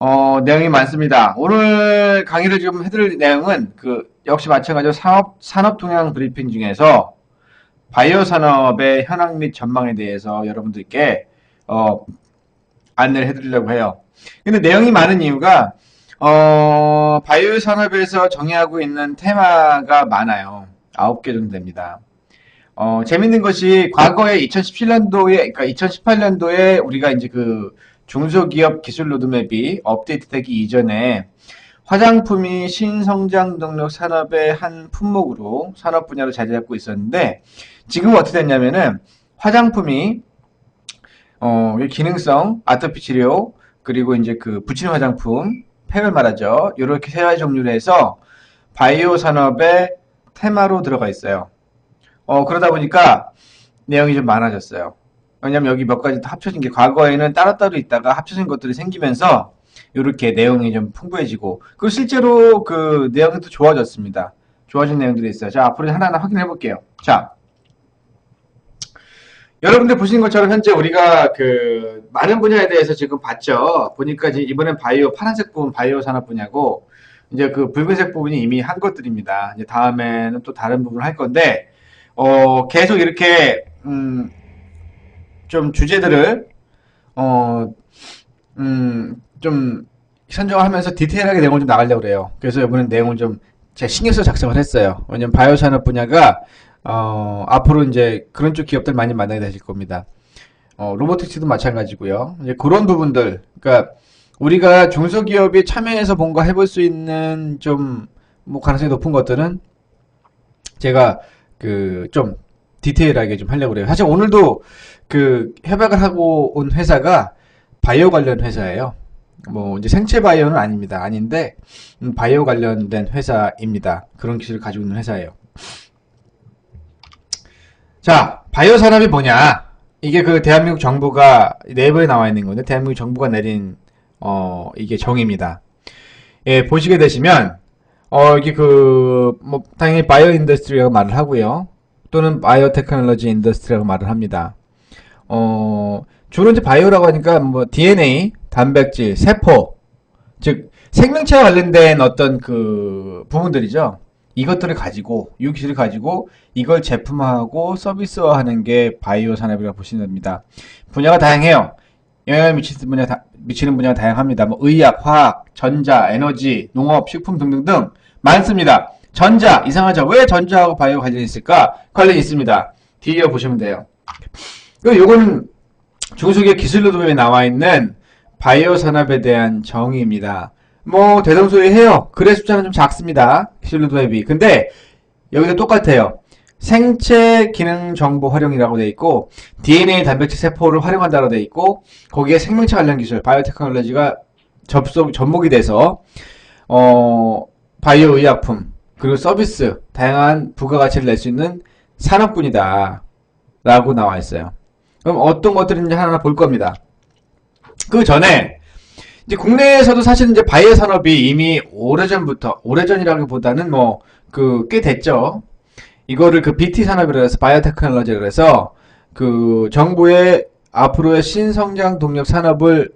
내용이 많습니다. 오늘 강의를 좀 해드릴 내용은 역시 마찬가지로 산업 동향 브리핑 중에서 바이오 산업의 현황 및 전망에 대해서 여러분들께, 어, 안내를 해드리려고 해요. 근데 내용이 많은 이유가, 바이오 산업에서 정의하고 있는 테마가 많아요. 9개 정도 됩니다. 재밌는 것이 과거에 2017년도에, 그러니까 2018년도에 우리가 이제 중소기업 기술 로드맵이 업데이트되기 이전에 화장품이 신성장 동력 산업의 한 품목으로 산업 분야로 자리 잡고 있었는데 지금 어떻게 됐냐면은 화장품이 기능성, 아토피 치료, 그리고 이제 붙이는 화장품, 팩을 말하죠. 이렇게 세 가지 종류로 해서 바이오 산업의 테마로 들어가 있어요. 그러다 보니까 내용이 좀 많아졌어요. 왜냐면 여기 몇 가지 다 합쳐진 게 과거에는 따로따로 있다가 합쳐진 것들이 생기면서 이렇게 내용이 좀 풍부해지고 그리고 실제로 내용이 또 좋아졌습니다. 좋아진 내용들이 있어요. 자, 앞으로 하나하나 확인해 볼게요. 자, 여러분들 보시는 것처럼 현재 우리가 많은 분야에 대해서 지금 봤죠. 보니까 이번엔 파란색 부분 바이오 산업 분야고 이제 붉은색 부분이 이미 한 것들입니다. 이제 다음에는 또 다른 부분을 할 건데 계속 이렇게 좀 주제들을 좀 선정하면서 디테일하게 내용을 좀 나가려고 그래요. 그래서 이번엔 내용을 좀 제가 신경 써서 작성을 했어요. 왜냐면 바이오 산업 분야가 앞으로 이제 그런 쪽 기업들 많이 만나게 되실 겁니다. 로보틱스도 마찬가지고요. 이제 그런 부분들, 그러니까 우리가 중소기업이 참여해서 뭔가 해볼 수 있는 뭐 가능성이 높은 것들은 제가 좀 디테일하게 좀 하려고 그래요. 사실 오늘도 협약을 하고 온 회사가 바이오 관련 회사예요. 뭐 이제 생체 바이오는 아닙니다. 아닌데 바이오 관련된 회사입니다. 그런 기술을 가지고 있는 회사예요. 자, 바이오 산업이 뭐냐? 이게 대한민국 정부가 네이버에 나와 있는 건데 대한민국 정부가 내린 이게 정의입니다. 예, 보시게 되시면 이게 뭐 당연히 바이오 인더스트리라고 말을 하고요. 또는 바이오 테크놀로지 인더스트리라고 말을 합니다. 주로 이제 바이오라고 하니까 뭐 DNA, 단백질, 세포, 즉 생명체와 관련된 어떤 부분들이죠. 이것들을 가지고 이 기술을 가지고 이걸 제품화하고 서비스화하는 게 바이오 산업이라고 보시면 됩니다. 분야가 다양해요. 영향을 미치는 분야가 다양합니다. 뭐 의학, 화학, 전자, 에너지, 농업, 식품 등등등 많습니다. 전자 이상하죠? 왜 전자하고 바이오 관련이 있을까? 관련이 있습니다. 뒤에 보시면 돼요. 요거는 중소기업 기술 로드맵에 나와 있는 바이오 산업에 대한 정의입니다. 뭐 대동소이해요. 글의 숫자는 좀 작습니다. 기술 로드맵이. 근데 여기도 똑같아요. 생체 기능 정보 활용이라고 되어 있고 DNA, 단백질, 세포를 활용한다고 되어 있고 거기에 생명체 관련 기술, 바이오 테크놀로지가 접목이 돼서 바이오 의약품 그리고 서비스, 다양한 부가가치를 낼 수 있는 산업군이다 라고 나와 있어요. 그럼 어떤 것들인지 하나하나 볼 겁니다. 그 전에 이제 국내에서도 사실 이제 바이오 산업이 이미 오래전이라기보다는 뭐 꽤 됐죠. 이거를 BT 산업이라 해서 바이오 테크놀로지라 해서 정부의 앞으로의 신성장 동력 산업을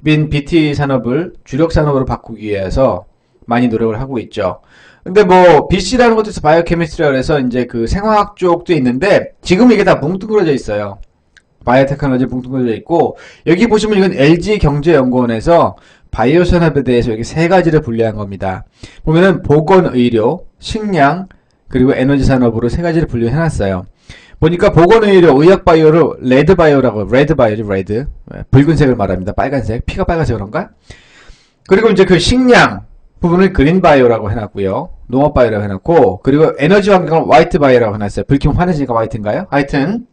BT 산업을 주력 산업으로 바꾸기 위해서 많이 노력을 하고 있죠. 근데 뭐 BC라는 것도 있어 바이오 케미스트리라 해서 이제 생화학 쪽도 있는데 지금 이게 다 뭉뚱그려져 있어요. 바이오 테크놀로지 뭉뚱그려져 있고 여기 보시면 이건 LG경제연구원에서 바이오 산업에 대해서 여기 세 가지를 분류한 겁니다. 보면은 보건의료, 식량, 그리고 에너지 산업으로 세 가지를 분류해놨어요. 보니까 보건의료, 의학바이오를 레드바이오라고, 레드바이오지, 레드. 붉은색을 말합니다. 빨간색. 피가 빨간색 그런가? 그리고 이제 식량 부분을 그린바이오라고 해놨고요. 농업바이오라고 해놨고, 그리고 에너지 환경은 화이트바이오라고 해놨어요. 불키면 화내지니까 화이트인가요? 하여튼,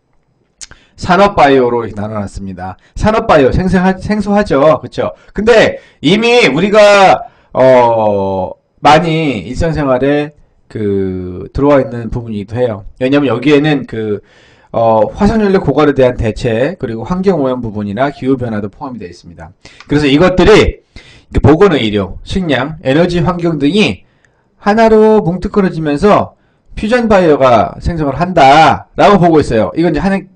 산업바이오로 이렇게 나눠놨습니다. 산업바이오, 생소하죠? 그쵸? 근데 이미 우리가, 많이 일상생활에 들어와 있는 부분이기도 해요. 왜냐면 여기에는 화석연료 고갈에 대한 대책, 그리고 환경오염 부분이나 기후변화도 포함이 되어 있습니다. 그래서 이것들이 보건의료, 식량, 에너지 환경 등이 하나로 뭉뚱그려지면서 퓨전 바이오가 생성을 한다라고 보고 있어요. 이건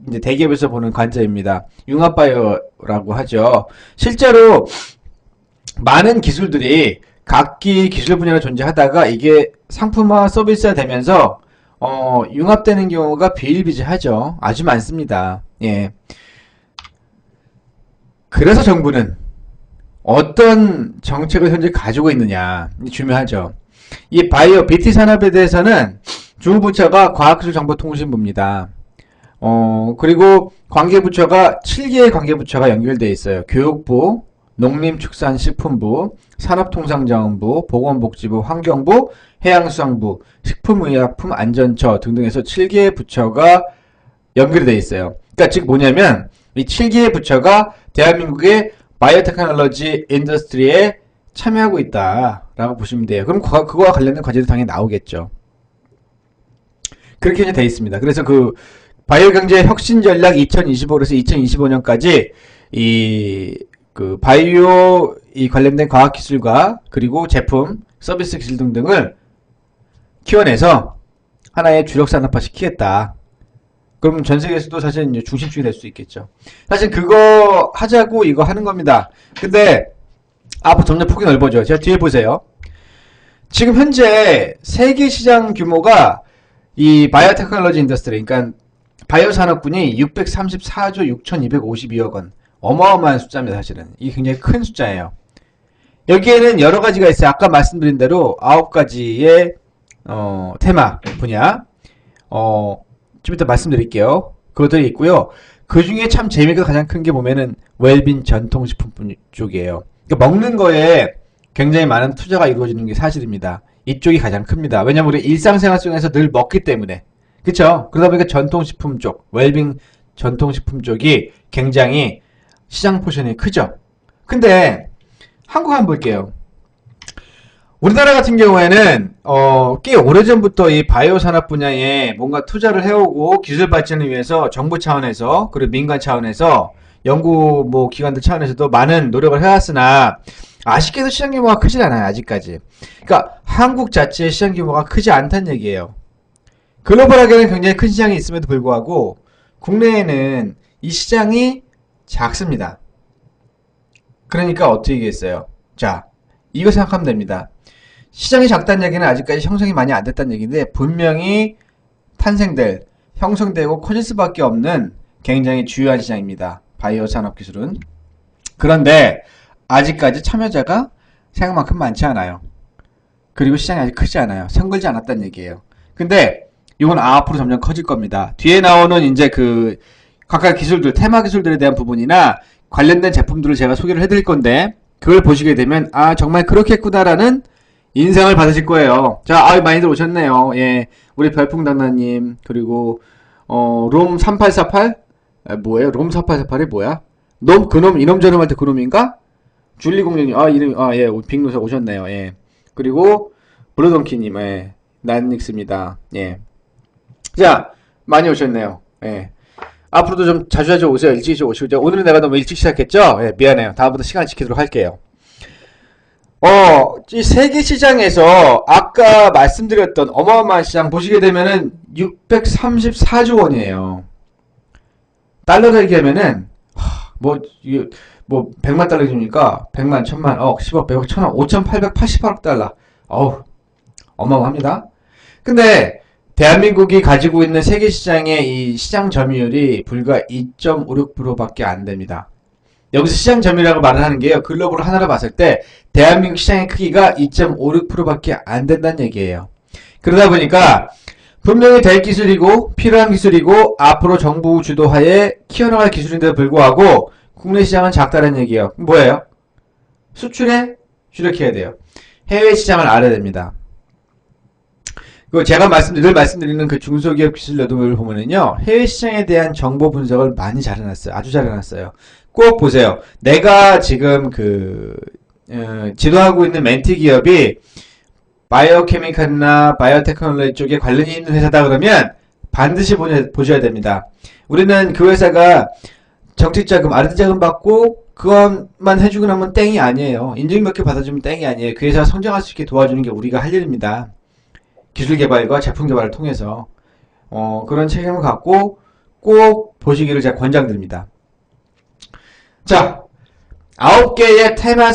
이제 대기업에서 보는 관점입니다. 융합 바이오라고 하죠. 실제로 많은 기술들이 각기 기술 분야로 존재하다가 이게 상품화 서비스화 되면서 융합되는 경우가 비일비재하죠. 아주 많습니다. 예. 그래서 정부는 어떤 정책을 현재 가지고 있느냐 중요하죠. 이 바이오 BT 산업에 대해서는 주부처가 과학기술정보통신부입니다. 그리고 관계부처가 7개의 관계부처가 연결되어 있어요. 교육부, 농림축산식품부, 산업통상자원부, 보건복지부, 환경부, 해양수산부, 식품의약품안전처 등등에서 7개의 부처가 연결되어 있어요. 그러니까 즉 뭐냐면 이 7개의 부처가 대한민국의 바이오테크놀로지 인더스트리에 참여하고 있다라고 보시면 돼요. 그럼 그거와 관련된 과제도 당연히 나오겠죠. 그렇게 이제 돼 있습니다. 그래서 그 바이오 경제 혁신 전략 2025에서 2025년까지 그 바이오 관련된 과학 기술과 그리고 제품, 서비스 기술 등등을 키워내서 하나의 주력 산업화 시키겠다. 그럼 전 세계에서도 사실 이제 중심축이 될 수 있겠죠. 사실 그거 하자고 이거 하는 겁니다. 근데 앞으로 점점 폭이 넓어져요. 제가 뒤에 보세요. 지금 현재 세계 시장 규모가 이 바이오테크놀로지 인더스트리, 그러니까 바이오 산업군이 634조 6,252억 원. 어마어마한 숫자입니다, 사실은. 이게 굉장히 큰 숫자예요. 여기에는 여러 가지가 있어요. 아까 말씀드린 대로 9가지의 테마 분야. 좀 이따 말씀드릴게요. 그것들이 있고요. 그 중에 참 재미가 가장 큰 게 보면은 웰빈 전통식품 쪽이에요. 그러니까 먹는 거에 굉장히 많은 투자가 이루어지는 게 사실입니다. 이쪽이 가장 큽니다. 왜냐면 우리 일상생활 속에서 늘 먹기 때문에. 그쵸? 그러다 보니까 전통식품 쪽, 웰빙 전통식품 쪽이 굉장히 시장 포션이 크죠? 근데 한국 한번 볼게요. 우리나라 같은 경우에는 꽤 오래전부터 이 바이오 산업 분야에 뭔가 투자를 해오고 기술 발전을 위해서 정부 차원에서 그리고 민간 차원에서 연구 기관들 차원에서도 많은 노력을 해왔으나 아쉽게도 시장 규모가 크진 않아요. 아직까지. 그러니까 한국 자체의 시장 규모가 크지 않다는 얘기예요. 글로벌하게는 굉장히 큰 시장이 있음에도 불구하고 국내에는 이 시장이 작습니다. 그러니까 어떻게 얘기했어요? 자, 이거 생각하면 됩니다. 시장이 작다는 얘기는 아직까지 형성이 많이 안 됐다는 얘기인데 분명히 탄생될, 형성되고 커질 수밖에 없는 굉장히 주요한 시장입니다. 바이오 산업 기술은. 그런데 아직까지 참여자가 생각만큼 많지 않아요. 그리고 시장이 아직 크지 않아요. 성글지 않았다는 얘기예요. 근데 이건 앞으로 점점 커질 겁니다. 뒤에 나오는 이제 그 각각 기술들, 테마 기술들에 대한 부분이나 관련된 제품들을 제가 소개를 해드릴 건데 그걸 보시게 되면 아 정말 그렇겠구나라는 인상을 받으실 거예요. 자, 많이들 오셨네요. 예, 우리 별풍당나님 그리고 롬 3848 뭐예요? 롬 3848이 뭐야? 그놈 이놈 저놈 할 때 그놈인가? 줄리공룡님 이름 예 빅노사 오셨네요. 예, 그리고 블루동키님 예 난닉스입니다. 예, 자 많이 오셨네요. 예. 앞으로도 좀 자주 오세요. 일찍 오시고. 오늘은 내가 너무 일찍 시작했죠? 예, 미안해요. 다음부터 시간 지키도록 할게요. 이 세계 시장에서 아까 말씀드렸던 어마어마한 시장 보시게 되면은 634조 원이에요. 달러로 얘기하면은, 100만 달러 줍니까? 100만, 1000만, 억, 10억, 100억, 1000억, 5888억 달러. 어마어마합니다. 근데, 대한민국이 가지고 있는 세계 시장의 이 시장 점유율이 불과 2.56%밖에 안 됩니다. 여기서 시장 점유율이라고 말을 하는 게요. 글로벌 하나로 봤을 때 대한민국 시장의 크기가 2.56%밖에 안 된다는 얘기예요. 그러다 보니까 분명히 될 기술이고 필요한 기술이고 앞으로 정부 주도하에 키워나갈 기술인데도 불구하고 국내 시장은 작다는 얘기예요. 뭐예요? 수출에 주력해야 돼요. 해외 시장을 알아야 됩니다. 제가 늘 말씀드리는 그 중소기업 기술 노동을 보면은요, 해외 시장에 대한 정보 분석을 많이 잘 해놨어요. 아주 잘 해놨어요. 꼭 보세요. 내가 지금 지도하고 있는 멘티 기업이 바이오케미칼이나 바이오테크놀로지 쪽에 관련이 있는 회사다 그러면 반드시 보셔야 됩니다. 우리는 그 회사가 정책자금, R&D 자금 받고 그것만 해주고 나면 땡이 아니에요. 인증 몇 개 받아주면 땡이 아니에요. 그 회사가 성장할 수 있게 도와주는 게 우리가 할 일입니다. 기술 개발과 제품 개발을 통해서 그런 책임을 갖고 꼭 보시기를 제가 권장드립니다. 자, 9개의 테마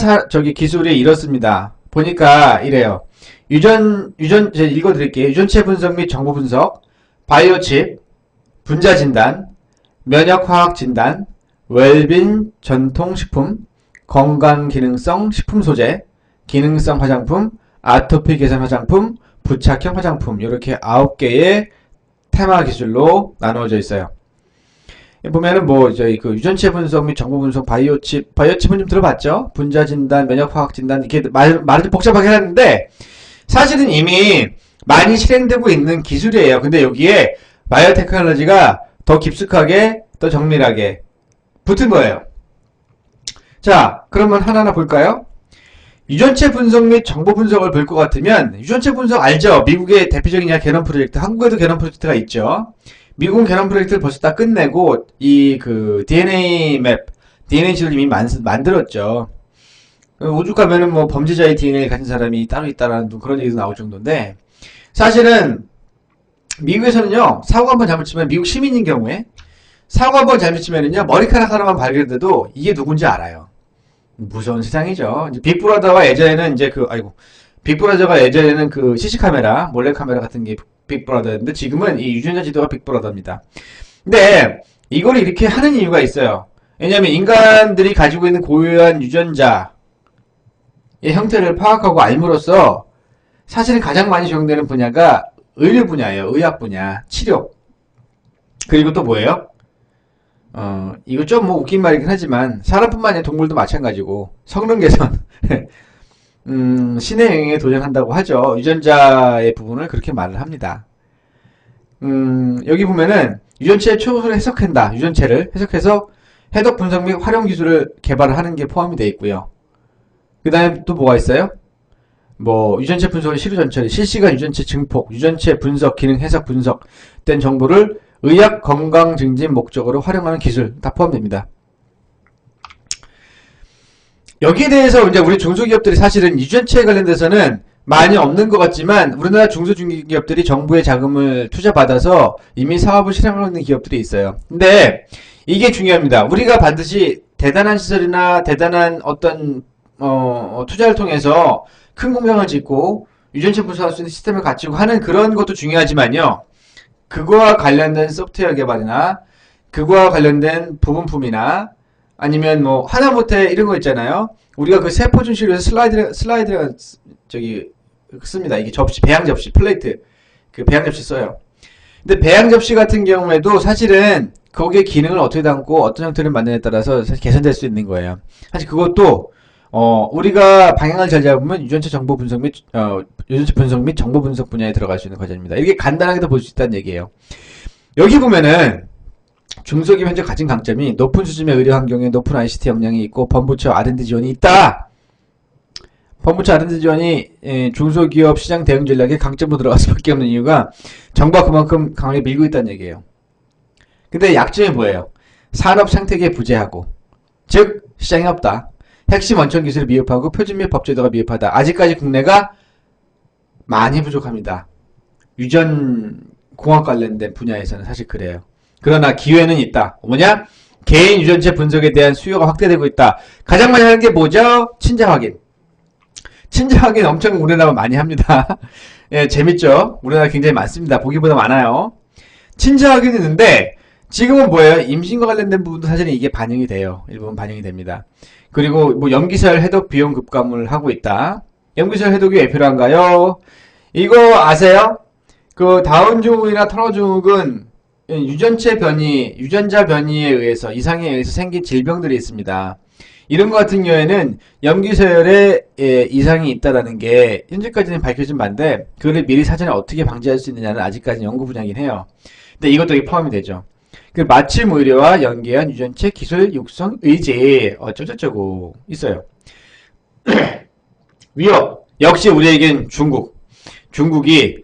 기술이 이렇습니다. 보니까 이래요. 제가 읽어드릴게요. 유전체 분석 및 정보 분석, 바이오칩, 분자 진단, 면역화학 진단, 웰빈 전통식품, 건강기능성 식품 소재, 기능성 화장품, 아토피 개선 화장품, 부착형 화장품, 이렇게 9개의 테마 기술로 나누어져 있어요. 보면은 저희 유전체 분석 및 정보 분석, 바이오칩은 좀 들어봤죠? 분자 진단, 면역화학 진단, 이렇게 말을 좀 복잡하게 하는데, 사실은 이미 많이 실행되고 있는 기술이에요. 근데 여기에 바이오테크놀로지가 더 깊숙하게, 더 정밀하게 붙은 거예요. 자, 그러면 하나하나 볼까요? 유전체 분석 및 정보 분석을 볼 것 같으면, 유전체 분석 알죠? 미국의 대표적인 게nom 프로젝트, 한국에도 게nom 프로젝트가 있죠. 미국은 게nom 프로젝트를 벌써 다 끝내고, DNA 맵, DNA 지도를 이미 만들었죠. 오죽 가면은 범죄자의 DNA를 가진 사람이 따로 있다라는 그런 얘기도 나올 정도인데, 사실은, 미국에서는요, 사고 한번 잘못치면, 미국 시민인 경우에, 사고 한번 잘못치면은요, 머리카락 하나만 발견돼도 이게 누군지 알아요. 무서운 세상이죠. 빅브라더가 예전에는 빅브라더가 예전에는 CC카메라, 몰래카메라 같은 게 빅브라더였는데, 지금은 이 유전자 지도가 빅브라더입니다. 근데, 이걸 이렇게 하는 이유가 있어요. 왜냐면 인간들이 가지고 있는 고유한 유전자의 형태를 파악하고 알므로써, 사실은 가장 많이 적용되는 분야가 의료 분야예요. 의학 분야, 치료. 그리고 또 뭐예요? 이거 좀 웃긴 말이긴 하지만, 사람뿐만 아니라 동물도 마찬가지고, 성능 개선, 신의 영역에 도전한다고 하죠. 유전자의 부분을 그렇게 말을 합니다. 여기 보면은, 유전체의 초소를 해석한다. 유전체를 해석해서 해독 분석 및 활용 기술을 개발을 하는 게 포함이 되어 있고요. 그 다음에 또 뭐가 있어요? 유전체 분석의 실효전처리, 실시간 유전체 증폭, 유전체 분석, 기능 해석 분석된 정보를 의학 건강 증진 목적으로 활용하는 기술 다 포함됩니다. 여기에 대해서 이제 우리 중소기업들이 사실은 유전체에 관련돼서는 많이 없는 것 같지만 우리나라 중소중기업들이 정부의 자금을 투자받아서 이미 사업을 실행하고 있는 기업들이 있어요. 근데 이게 중요합니다. 우리가 반드시 대단한 시설이나 대단한 어떤 투자를 통해서 큰 공장을 짓고 유전체 분석할 수 있는 시스템을 갖추고 하는 그런 것도 중요하지만요. 그거와 관련된 소프트웨어 개발이나 그거와 관련된 부분품이나 아니면 하다못해 이런 거 있잖아요. 우리가 그 세포 준식을 위해서 슬라이드가 씁니다. 이게 접시, 배양 접시, 플레이트. 배양 접시 써요. 근데 배양 접시 같은 경우에도 사실은 거기에 기능을 어떻게 담고 어떤 형태를 만드냐에 따라서 사실 개선될 수 있는 거예요. 사실 그것도 우리가 방향을 잘 잡으면 유전체 분석 및 정보 분석 분야에 들어갈 수 있는 과정입니다. 이렇게 간단하게도 볼 수 있다는 얘기예요. 여기 보면은 중소기업 현재 가진 강점이 높은 수준의 의료 환경에 높은 ICT 역량이 있고 범부처 R&D 지원이 있다. 범부처 R&D 지원이 중소기업 시장 대응 전략에 강점으로 들어갈 수밖에 없는 이유가 정부가 그만큼 강하게 밀고 있다는 얘기예요. 근데 약점이 뭐예요? 산업 생태계에 부재하고, 즉 시장이 없다. 핵심 원천 기술이 미흡하고 표준 및 법제도가 미흡하다. 아직까지 국내가 많이 부족합니다. 유전공학 관련된 분야에서는 사실 그래요. 그러나 기회는 있다. 뭐냐? 개인 유전체 분석에 대한 수요가 확대되고 있다. 가장 많이 하는 게 뭐죠? 친자 확인. 친자 확인 엄청 우리나라 많이 합니다. 예, 재밌죠? 우리나라 굉장히 많습니다. 보기보다 많아요. 친자 확인이 있는데 지금은 뭐예요? 임신과 관련된 부분도 사실은 이게 반영이 돼요. 일부분 반영이 됩니다. 그리고 염기설 해독 비용 급감을 하고 있다. 염기설 해독이 왜 필요한가요? 이거 아세요? 다운 증후군이나 터널 증후군 유전자 변이에 의해서 이상에 의해서 생긴 질병들이 있습니다. 이런 것 같은 경우에는 염기서열에 이상이 있다라는 게 현재까지는 밝혀진 바인데 그걸 미리 사전에 어떻게 방지할 수 있느냐는 아직까지는 연구 분야이긴 해요. 근데 이것도 여기 포함이 되죠. 맞춤 의료와 연계한 유전체 기술 육성 의지 어쩌저쩌고 있어요. 위협 역시 우리에겐 중국이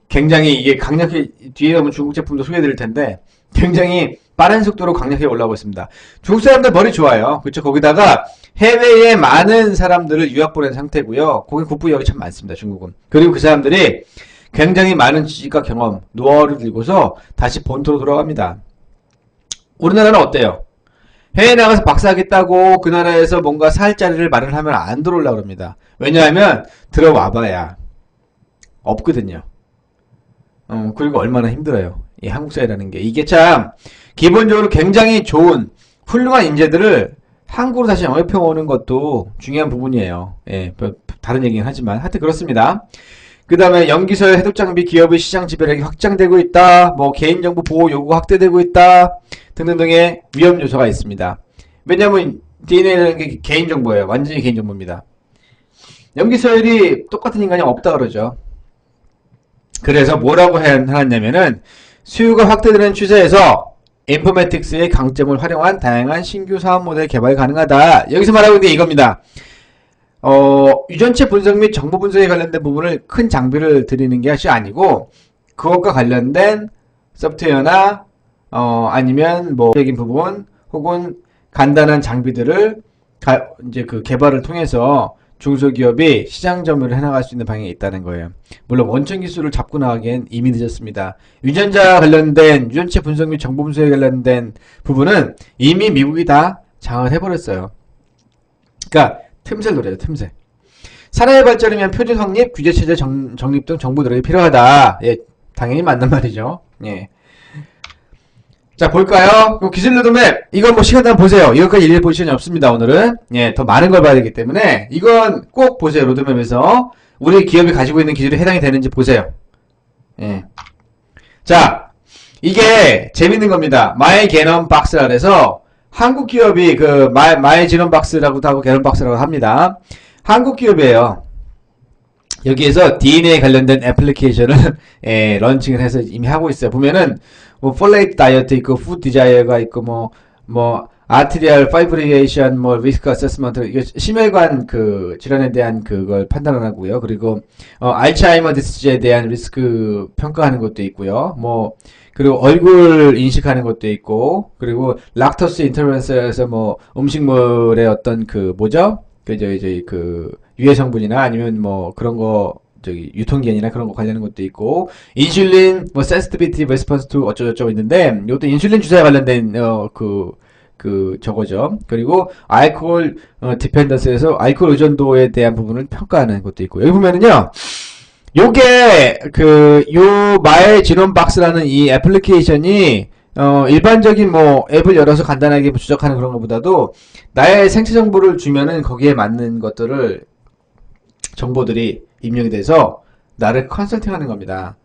굉장히 이게 강력히 뒤에 오면 중국 제품도 소개해드릴 텐데 굉장히 빠른 속도로 강력하게 올라오고 있습니다. 중국 사람들 머리 좋아요. 그렇죠? 거기다가 해외에 많은 사람들을 유학 보낸 상태고요. 거기 국부역이 참 많습니다. 중국은. 그리고 그 사람들이 굉장히 많은 지식과 경험, 노하우를 들고서 다시 본토로 돌아갑니다. 우리나라는 어때요? 해외 나가서 박사하겠다고 그 나라에서 뭔가 살 자리를 마련하면 안 들어오려고 합니다. 왜냐하면 들어와봐야 없거든요. 그리고 얼마나 힘들어요. 이 한국 사회라는 게. 이게 참 기본적으로 굉장히 좋은 훌륭한 인재들을 한국으로 다시 영입해오는 것도 중요한 부분이에요. 예, 다른 얘기는 하지만 하여튼 그렇습니다. 그 다음에 연기서열 해독장비 기업의 시장 지배력이 확장되고 있다. 뭐 개인정보 보호 요구가 확대되고 있다. 등등등의 위험 요소가 있습니다. 왜냐면 DNA라는 게 개인정보예요. 완전히 개인정보입니다. 연기서열이 똑같은 인간이 없다 그러죠. 그래서 뭐라고 하냐면은 수요가 확대되는 추세에서 인포메틱스의 강점을 활용한 다양한 신규 사업 모델 개발이 가능하다. 여기서 말하고 있는 게 이겁니다. 유전체 분석 및 정보 분석에 관련된 부분을 큰 장비를 들이는 것이 아니고 그것과 관련된 소프트웨어나 아니면 뭐 적인 부분 혹은 간단한 장비들을 이제 그 개발을 통해서 중소기업이 시장 점유를 해나갈 수 있는 방향이 있다는 거예요. 물론 원천 기술을 잡고 나가기엔 이미 늦었습니다. 유전자 관련된 유전체 분석 및 정보 분석에 관련된 부분은 이미 미국이 다 장악을 해버렸어요. 그러니까 틈새 노래죠. 틈새. 산업의 발전이면 표준 확립, 규제체제 정립 등 정부 노력이 필요하다. 예, 당연히 맞는 말이죠. 예. 자, 볼까요? 기술 로드맵. 이건 뭐 시간 되면 보세요. 이것까지 일일이 볼 시간이 없습니다, 오늘은. 예, 더 많은 걸 봐야 되기 때문에. 이건 꼭 보세요, 로드맵에서. 우리 기업이 가지고 있는 기술이 해당이 되는지 보세요. 예. 자, 이게 재밌는 겁니다. 마이 게놈 박스라 그래서 한국 기업이 마이 지놈 박스라고도 하고 게놈 박스라고 합니다. 한국 기업이에요. 여기에서 DNA 관련된 애플리케이션을 예, 런칭을 해서 이미 하고 있어요. 보면은 뭐 폴레이트 다이어트 있고 푸드 디자이어가 있고 뭐 아트리얼 파이브리에이션 뭐 리스크 어세스먼트 이게 심혈관 그 질환에 대한 그걸 판단을 하고요. 그리고 알츠하이머 디시즈에 대한 리스크 평가하는 것도 있고요. 뭐 그리고 얼굴 인식하는 것도 있고 그리고 락토스 인터런스에서 뭐 음식물의 어떤 그 뭐죠? 그 유해 성분이나 아니면 뭐 그런 거 유통기한이나 그런 거 관련된 것도 있고 인슐린 뭐 센시티비티 레스폰스 투 어쩌고저쩌고 있는데 이것도 인슐린 주사에 관련된 저거죠. 그리고 알코올 디펜던스에서 알코올 의존도에 대한 부분을 평가하는 것도 있고 여기 보면은요. 요게 요 마의 지놈 박스라는 이 애플리케이션이 일반적인 뭐 앱을 열어서 간단하게 추적하는 그런 것보다도 나의 생체 정보를 주면은 거기에 맞는 것들을 정보들이 입력이 돼서 나를 컨설팅하는 겁니다.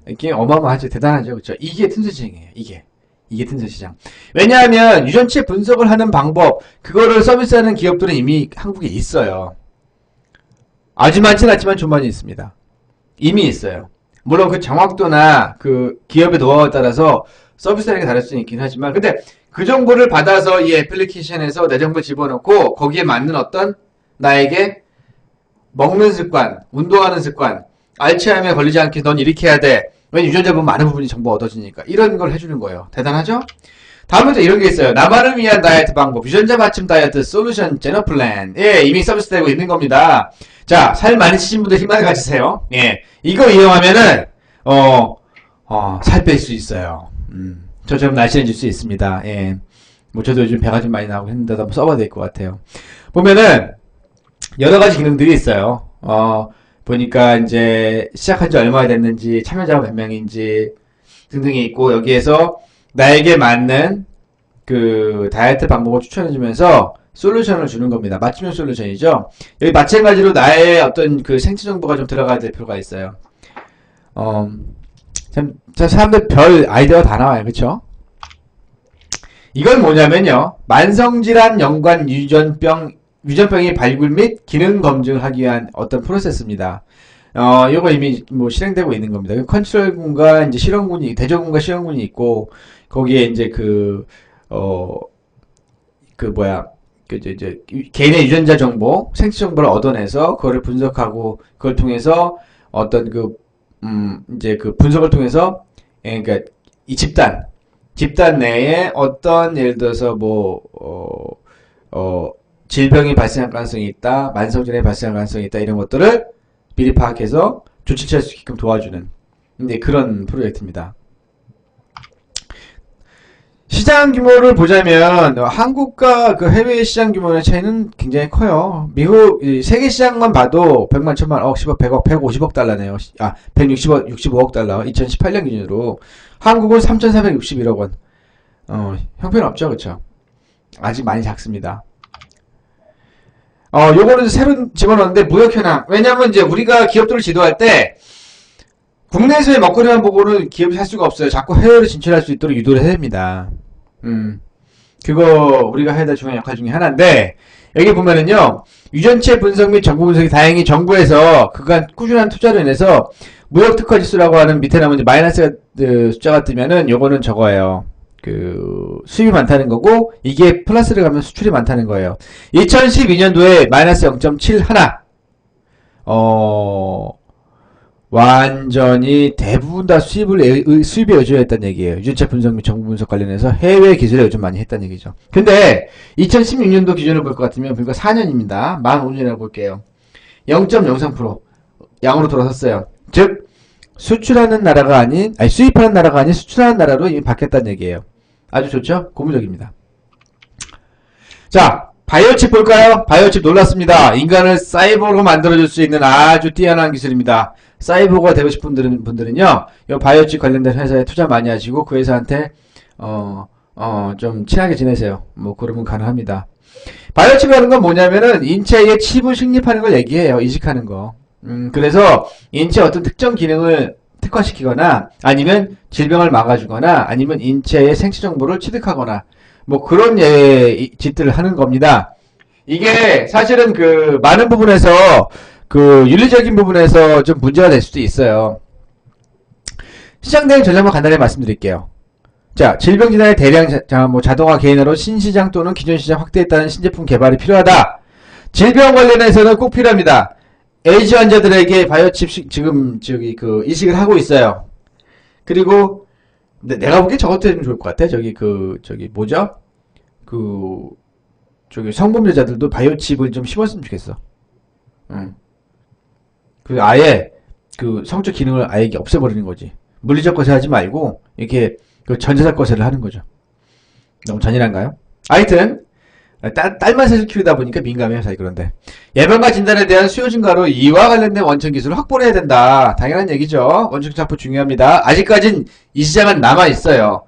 이게 어마어마하죠. 대단하죠. 그렇죠? 이게 틈새 시장이에요. 이게 틈새 시장. 왜냐하면 유전체 분석을 하는 방법 그거를 서비스하는 기업들은 이미 한국에 있어요. 아주 많진 않지만 좀 많이 있습니다. 이미 있어요. 물론 그 정확도나 그 기업의 노하우에 따라서 서비스라는 게 다를 수는 있긴 하지만 근데 그 정보를 받아서 이 애플리케이션에서 내 정보를 집어넣고 거기에 맞는 어떤 나에게 먹는 습관, 운동하는 습관, 알츠하이머에 걸리지 않게 넌 이렇게 해야 돼. 왜 유전자 보면 많은 부분이 정보 얻어지니까 이런 걸 해주는 거예요. 대단하죠? 다음부터 이런 게 있어요. 나만을 위한 다이어트 방법, 유전자 맞춤 다이어트 솔루션 제너 플랜. 예, 이미 서비스되고 있는 겁니다. 자, 살 많이 찌신 분들 힘을 가지세요. 예, 이거 이용하면은 살 뺄 수 있어요. 저처럼 날씬해질 수 있습니다. 예, 뭐 저도 요즘 배가 좀 많이 나오고 했는데 한번 써봐야 될 것 같아요. 보면은 여러 가지 기능들이 있어요. 보니까 이제 시작한 지 얼마나 됐는지, 참여자가 몇 명인지 등등이 있고 여기에서 나에게 맞는 그 다이어트 방법을 추천해주면서 솔루션을 주는 겁니다. 맞춤형 솔루션이죠. 여기 마찬가지로 나의 어떤 그 생체 정보가 좀 들어가야 될 필요가 있어요. 참 사람들 별 아이디어가 다 나와요. 그쵸? 이건 뭐냐면요. 만성질환 연관 유전병의 발굴 및 기능 검증을 하기 위한 어떤 프로세스입니다. 이거 이미 뭐 실행되고 있는 겁니다. 컨트롤군과 이제 실험군이, 대조군과 실험군이 있고, 거기에 이제 개인의 유전자 정보, 생체 정보를 얻어내서, 그거를 분석하고, 그걸 통해서 어떤 이제 분석을 통해서, 그러니까 이 집단 내에 어떤, 예를 들어서 질병이 발생할 가능성이 있다, 만성질환이 발생할 가능성이 있다, 이런 것들을 미리 파악해서 조치 취할 수 있게끔 도와주는, 그런 프로젝트입니다. 시장 규모를 보자면 한국과 그 해외 시장 규모의 차이는 굉장히 커요. 미국 세계 시장만 봐도 100만, 1000만, 억, 10억, 100억, 150억 달러네요. 160억, 65억 달러. 2018년 기준으로 한국은 3,461억 원. 형편없죠, 그렇죠? 아직 많이 작습니다. 요거는 새로 집어넣었는데 무역 현황. 왜냐면 이제 우리가 기업들을 지도할 때 국내에서의 먹거리만 보고는 기업이 살 수가 없어요. 자꾸 해외로 진출할 수 있도록 유도를 해야 됩니다. 그거 우리가 해야 될 중요한 역할 중에 하나인데, 여기 보면은요, 유전체 분석 및 정보 분석이 다행히 정부에서 그간 꾸준한 투자로 인해서 무역 특화 지수라고 하는 밑에 나오는 이제 마이너스 숫자가 뜨면은 요거는 저거예요. 그 수입이 많다는 거고, 이게 플러스를 가면 수출이 많다는 거예요. 2012년도에 마이너스 0.71, 완전히 대부분 다 수입에 의존했다는 얘기예요. 유전체 분석 및 정보 분석 관련해서 해외 기술에 요즘 많이 했다는 얘기죠. 근데 2016년도 기준을 볼 것 같으면 불과 4년입니다. 만 5년이라고 볼게요. 0.03% 양으로 돌아섰어요. 즉 수출하는 나라가 아닌, 수입하는 나라가 아닌 수출하는 나라로 이미 바뀌었다는 얘기예요. 아주 좋죠? 고무적입니다. 자, 바이오칩 볼까요? 바이오칩 놀랐습니다. 인간을 사이보그로 만들어줄 수 있는 아주 뛰어난 기술입니다. 사이보그가 되고 싶은 분들은요, 이 바이오칩 관련된 회사에 투자 많이 하시고, 그 회사한테, 좀 친하게 지내세요. 뭐, 그러면 가능합니다. 바이오칩이라는 건 뭐냐면은, 인체에 칩을 식립하는 걸 얘기해요. 이식하는 거. 그래서, 인체 어떤 특정 기능을 특화시키거나, 아니면 질병을 막아주거나, 아니면 인체의 생체 정보를 취득하거나, 뭐, 그런 짓들을 하는 겁니다. 이게, 사실은 많은 부분에서, 윤리적인 부분에서 좀 문제가 될 수도 있어요. 시장 대응 전략만 간단히 말씀드릴게요. 자, 질병 진단의 대량 자동화 개인화로 신시장 또는 기존 시장 확대에 따른 신제품 개발이 필요하다. 질병 관련해서는 꼭 필요합니다. 에이즈 환자들에게 바이오칩 지금 이식을 하고 있어요. 그리고 내가 보기엔 저것도 해주면 좋을 것 같아. 뭐죠? 성범죄자들도 바이오칩을 좀 심었으면 좋겠어. 아예 성적 기능을 아예 없애버리는 거지. 물리적 거세 하지 말고 이렇게 전자적 거세를 하는 거죠. 너무 잔인한가요? 하여튼 딸만 셋을 키우다 보니까 민감해요. 사실. 그런데 예방과 진단에 대한 수요 증가로 이와 관련된 원천 기술을 확보를 해야 된다. 당연한 얘기죠. 원천 작품 중요합니다. 아직까진 이 시장은 남아있어요.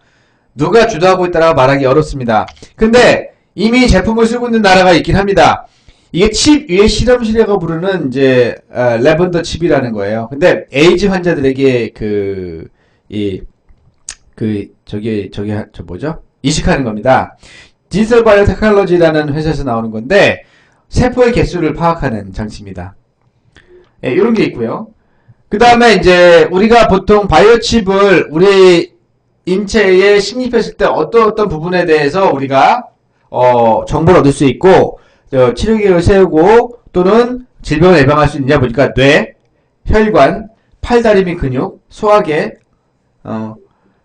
누가 주도하고 있다라고 말하기 어렵습니다. 근데 이미 제품을 쓰고 있는 나라가 있긴 합니다. 이게 칩 위에 실험실이라고 부르는 이제 레번더 칩이라는 거예요. 근데 에이즈 환자들에게 뭐죠? 이식하는 겁니다. 디지털 바이오 테크놀로지라는 회사에서 나오는 건데 세포의 개수를 파악하는 장치입니다. 이런 게 있고요. 그 다음에 이제 우리가 보통 바이오 칩을 우리 인체에 식립했을 때 어떤 부분에 대해서 우리가 정보를 얻을 수 있고 치료 계획을 세우고 또는 질병을 예방할 수 있느냐 보니까 뇌, 혈관, 팔다리 및 근육, 소화계,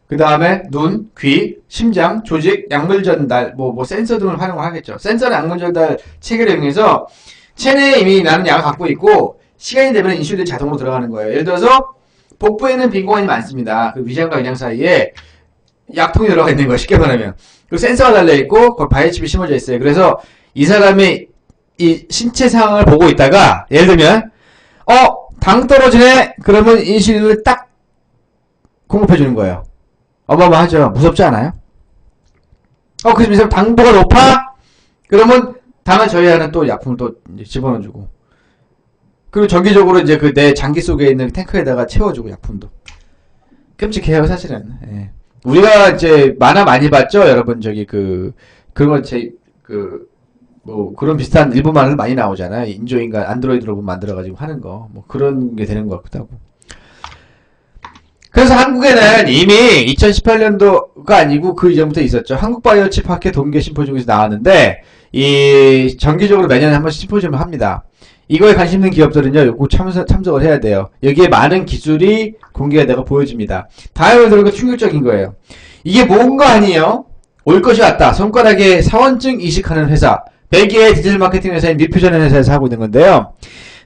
그 다음에 눈, 귀, 심장, 조직, 약물 전달, 센서 등을 활용하겠죠. 센서는 약물 전달 체계를 이용해서 체내에 이미 나는 약을 갖고 있고 시간이 되면 인슐린이 자동으로 들어가는 거예요. 예를 들어서 복부에는 빈 공간이 많습니다. 그 위장과 위장 사이에 약통이 들어가 있는 거예요. 쉽게 말하면. 그 센서가 달려있고 거기 바이오칩이 심어져 있어요. 그래서 이 사람이 이 신체 상황을 보고 있다가 예를 들면 당 떨어지네? 그러면 인슐린을 딱 공급해 주는 거예요. 어마어마하죠. 무섭지 않아요? 그래서 이 사람 당도가 높아? 그러면 당을 저해하는 또 약품을 또 이제 집어넣어주고 그리고 정기적으로 이제 내 장기 속에 있는 탱크에다가 채워주고 약품도 끔찍해요 사실은. 예. 우리가 이제 만화 많이 봤죠 여러분. 그런 그런 비슷한 일본 만화들 많이 나오잖아요. 인조인간 안드로이드 로봇 만들어가지고 하는 거. 그런 게 되는 것 같기도 하고. 그래서 한국에는 이미 2018년도가 아니고 그 이전부터 있었죠. 한국바이오칩 학회 동계 심포지엄에서 나왔는데, 정기적으로 매년에 한 번씩 심포지엄을 합니다. 이거에 관심 있는 기업들은요, 요거 참석을 해야 돼요. 여기에 많은 기술이 공개가 되고 보여집니다. 다음에 들어가 충격적인 거예요. 이게 뭔가 아니에요? 올 것이 왔다. 손가락에 사원증 이식하는 회사. 벨기에 디지털 마케팅 회사인 뮤퓨전이라는 회사에서 하고 있는 건데요.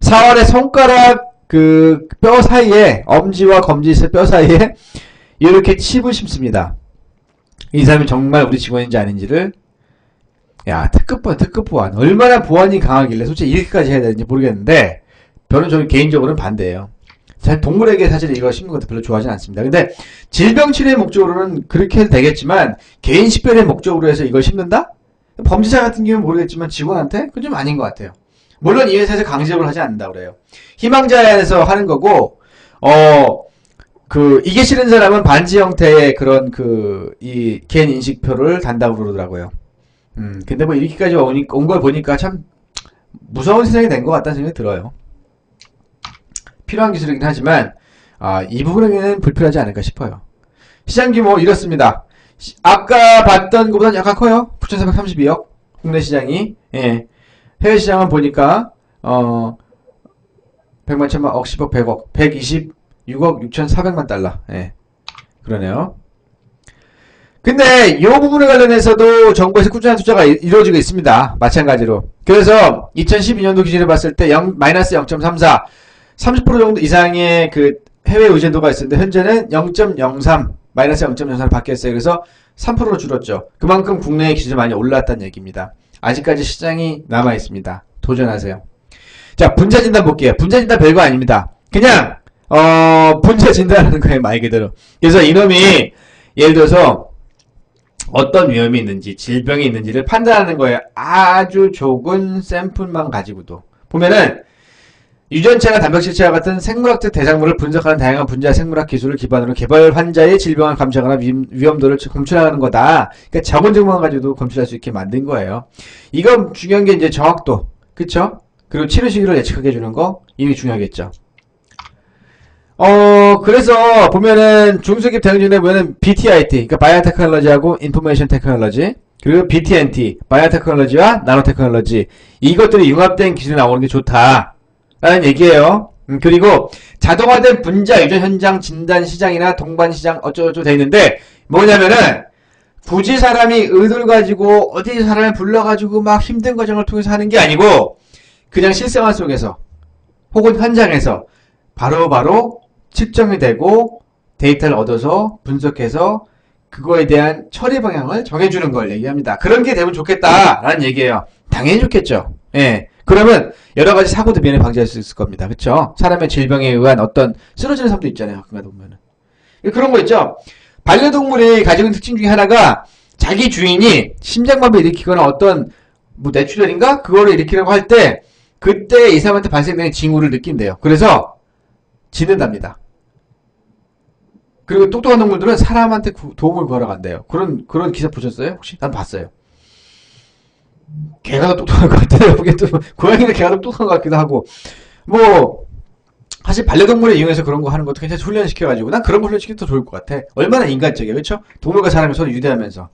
사원의 손가락 뼈 사이에, 엄지와 검지 뼈 사이에 이렇게 칩을 심습니다. 이 사람이 정말 우리 직원인지 아닌지를. 야, 특급 보안. 얼마나 보안이 강하길래 솔직히 이렇게까지 해야 되는지 모르겠는데, 저는 개인적으로는 반대예요. 사실 동물에게 사실 이거 심는 것도 별로 좋아하진 않습니다. 근데 질병 치료의 목적으로는 그렇게 해도 되겠지만, 개인 식별의 목적으로 해서 이걸 심는다? 범죄자 같은 경우는 모르겠지만 직원한테? 그건 좀 아닌 것 같아요. 물론 이 회사에서 강제적으로 하지 않는다 그래요. 희망자에서 하는 거고, 이게 싫은 사람은 반지 형태의 그런 이 개인 인식표를 단다고 그러더라고요. 근데 뭐 이렇게까지 온 걸 보니까 참 무서운 세상이 된 것 같다는 생각이 들어요. 필요한 기술이긴 하지만, 이 부분에는 불필요하지 않을까 싶어요. 시장 규모 이렇습니다. 아까 봤던 것보다는 약간 커요. 9,432억. 국내 시장이. 예. 해외 시장은 보니까, 100만, 1000만, 억, 10억, 100억. 126억 6,400만 달러. 예. 그러네요. 근데 이 부분에 관련해서도 정부에서 꾸준한 투자가 이루어지고 있습니다. 마찬가지로. 그래서 2012년도 기준으로 봤을 때 마이너스 0.34, 30% 정도 이상의 해외 의존도가 있었는데 현재는 0.03, 마이너스 0.03을 바뀌었어요. 그래서 3%로 줄었죠. 그만큼 국내의 기준이 많이 올랐다는 얘기입니다. 아직까지 시장이 남아있습니다. 도전하세요. 자, 분자 진단 볼게요. 분자 진단 별거 아닙니다. 그냥 분자 진단하는 거예요, 말 그대로. 그래서 이놈이 예를 들어서 어떤 위험이 있는지, 질병이 있는지를 판단하는 거예요. 아주 적은 샘플만 가지고도. 보면은 유전체나 단백질체와 같은 생물학적 대상물을 분석하는 다양한 분자 생물학 기술을 기반으로 개발 환자의 질병을 감청하거나 위험도를 검출하는 거다. 그러니까 적은 정보만 가지고도 검출할 수 있게 만든 거예요. 이건 중요한 게 이제 정확도, 그쵸? 그리고 치료 시기를 예측하게 해주는 거, 이게 중요하겠죠. 그래서 보면은 중소기업 대응진에 보면은 BTIT, 그러니까 바이오테크놀로지하고 인포메이션 테크놀로지, 그리고 BTNT, 바이오테크놀로지와 나노테크놀로지, 이것들이 융합된 기술이 나오는 게 좋다 라는 얘기예요. 그리고 자동화된 분자 유전 현장 진단 시장이나 동반 시장 어쩌고저쩌고 돼 있는데, 뭐냐면은 굳이 사람이 의도를 가지고 어디 사람을 불러가지고 막 힘든 과정을 통해서 하는 게 아니고 그냥 실생활 속에서 혹은 현장에서 바로바로 측정이 되고 데이터를 얻어서 분석해서 그거에 대한 처리 방향을 정해주는 걸 얘기합니다. 그런 게 되면 좋겠다라는 얘기예요. 당연히 좋겠죠. 예. 그러면 여러 가지 사고도 미연에 방지할 수 있을 겁니다. 그쵸? 사람의 질병에 의한 어떤 쓰러지는 삶도 있잖아요. 가끔가다 보면은. 그런 거 있죠? 반려동물이 가지고 있는 특징 중에 하나가 자기 주인이 심장마비 일으키거나 어떤 뇌출혈인가? 그거를 일으키려고 할 때 그때 이 사람한테 발생되는 징후를 느낀대요. 그래서 짖는답니다. 그리고 똑똑한 동물들은 사람한테 도움을 구하러 간대요. 그런 기사 보셨어요? 혹시? 난 봤어요. 개가 더 똑똑한 것 같아요. 고양이는 개가 더 똑똑한 것 같기도 하고. 사실 반려동물을 이용해서 그런 거 하는 것도 괜찮이 훈련시켜가지고, 난 그런 거 훈련시키면 더 좋을 것 같아. 얼마나 인간적이야, 그쵸? 동물과 사람이 서로 유대하면서.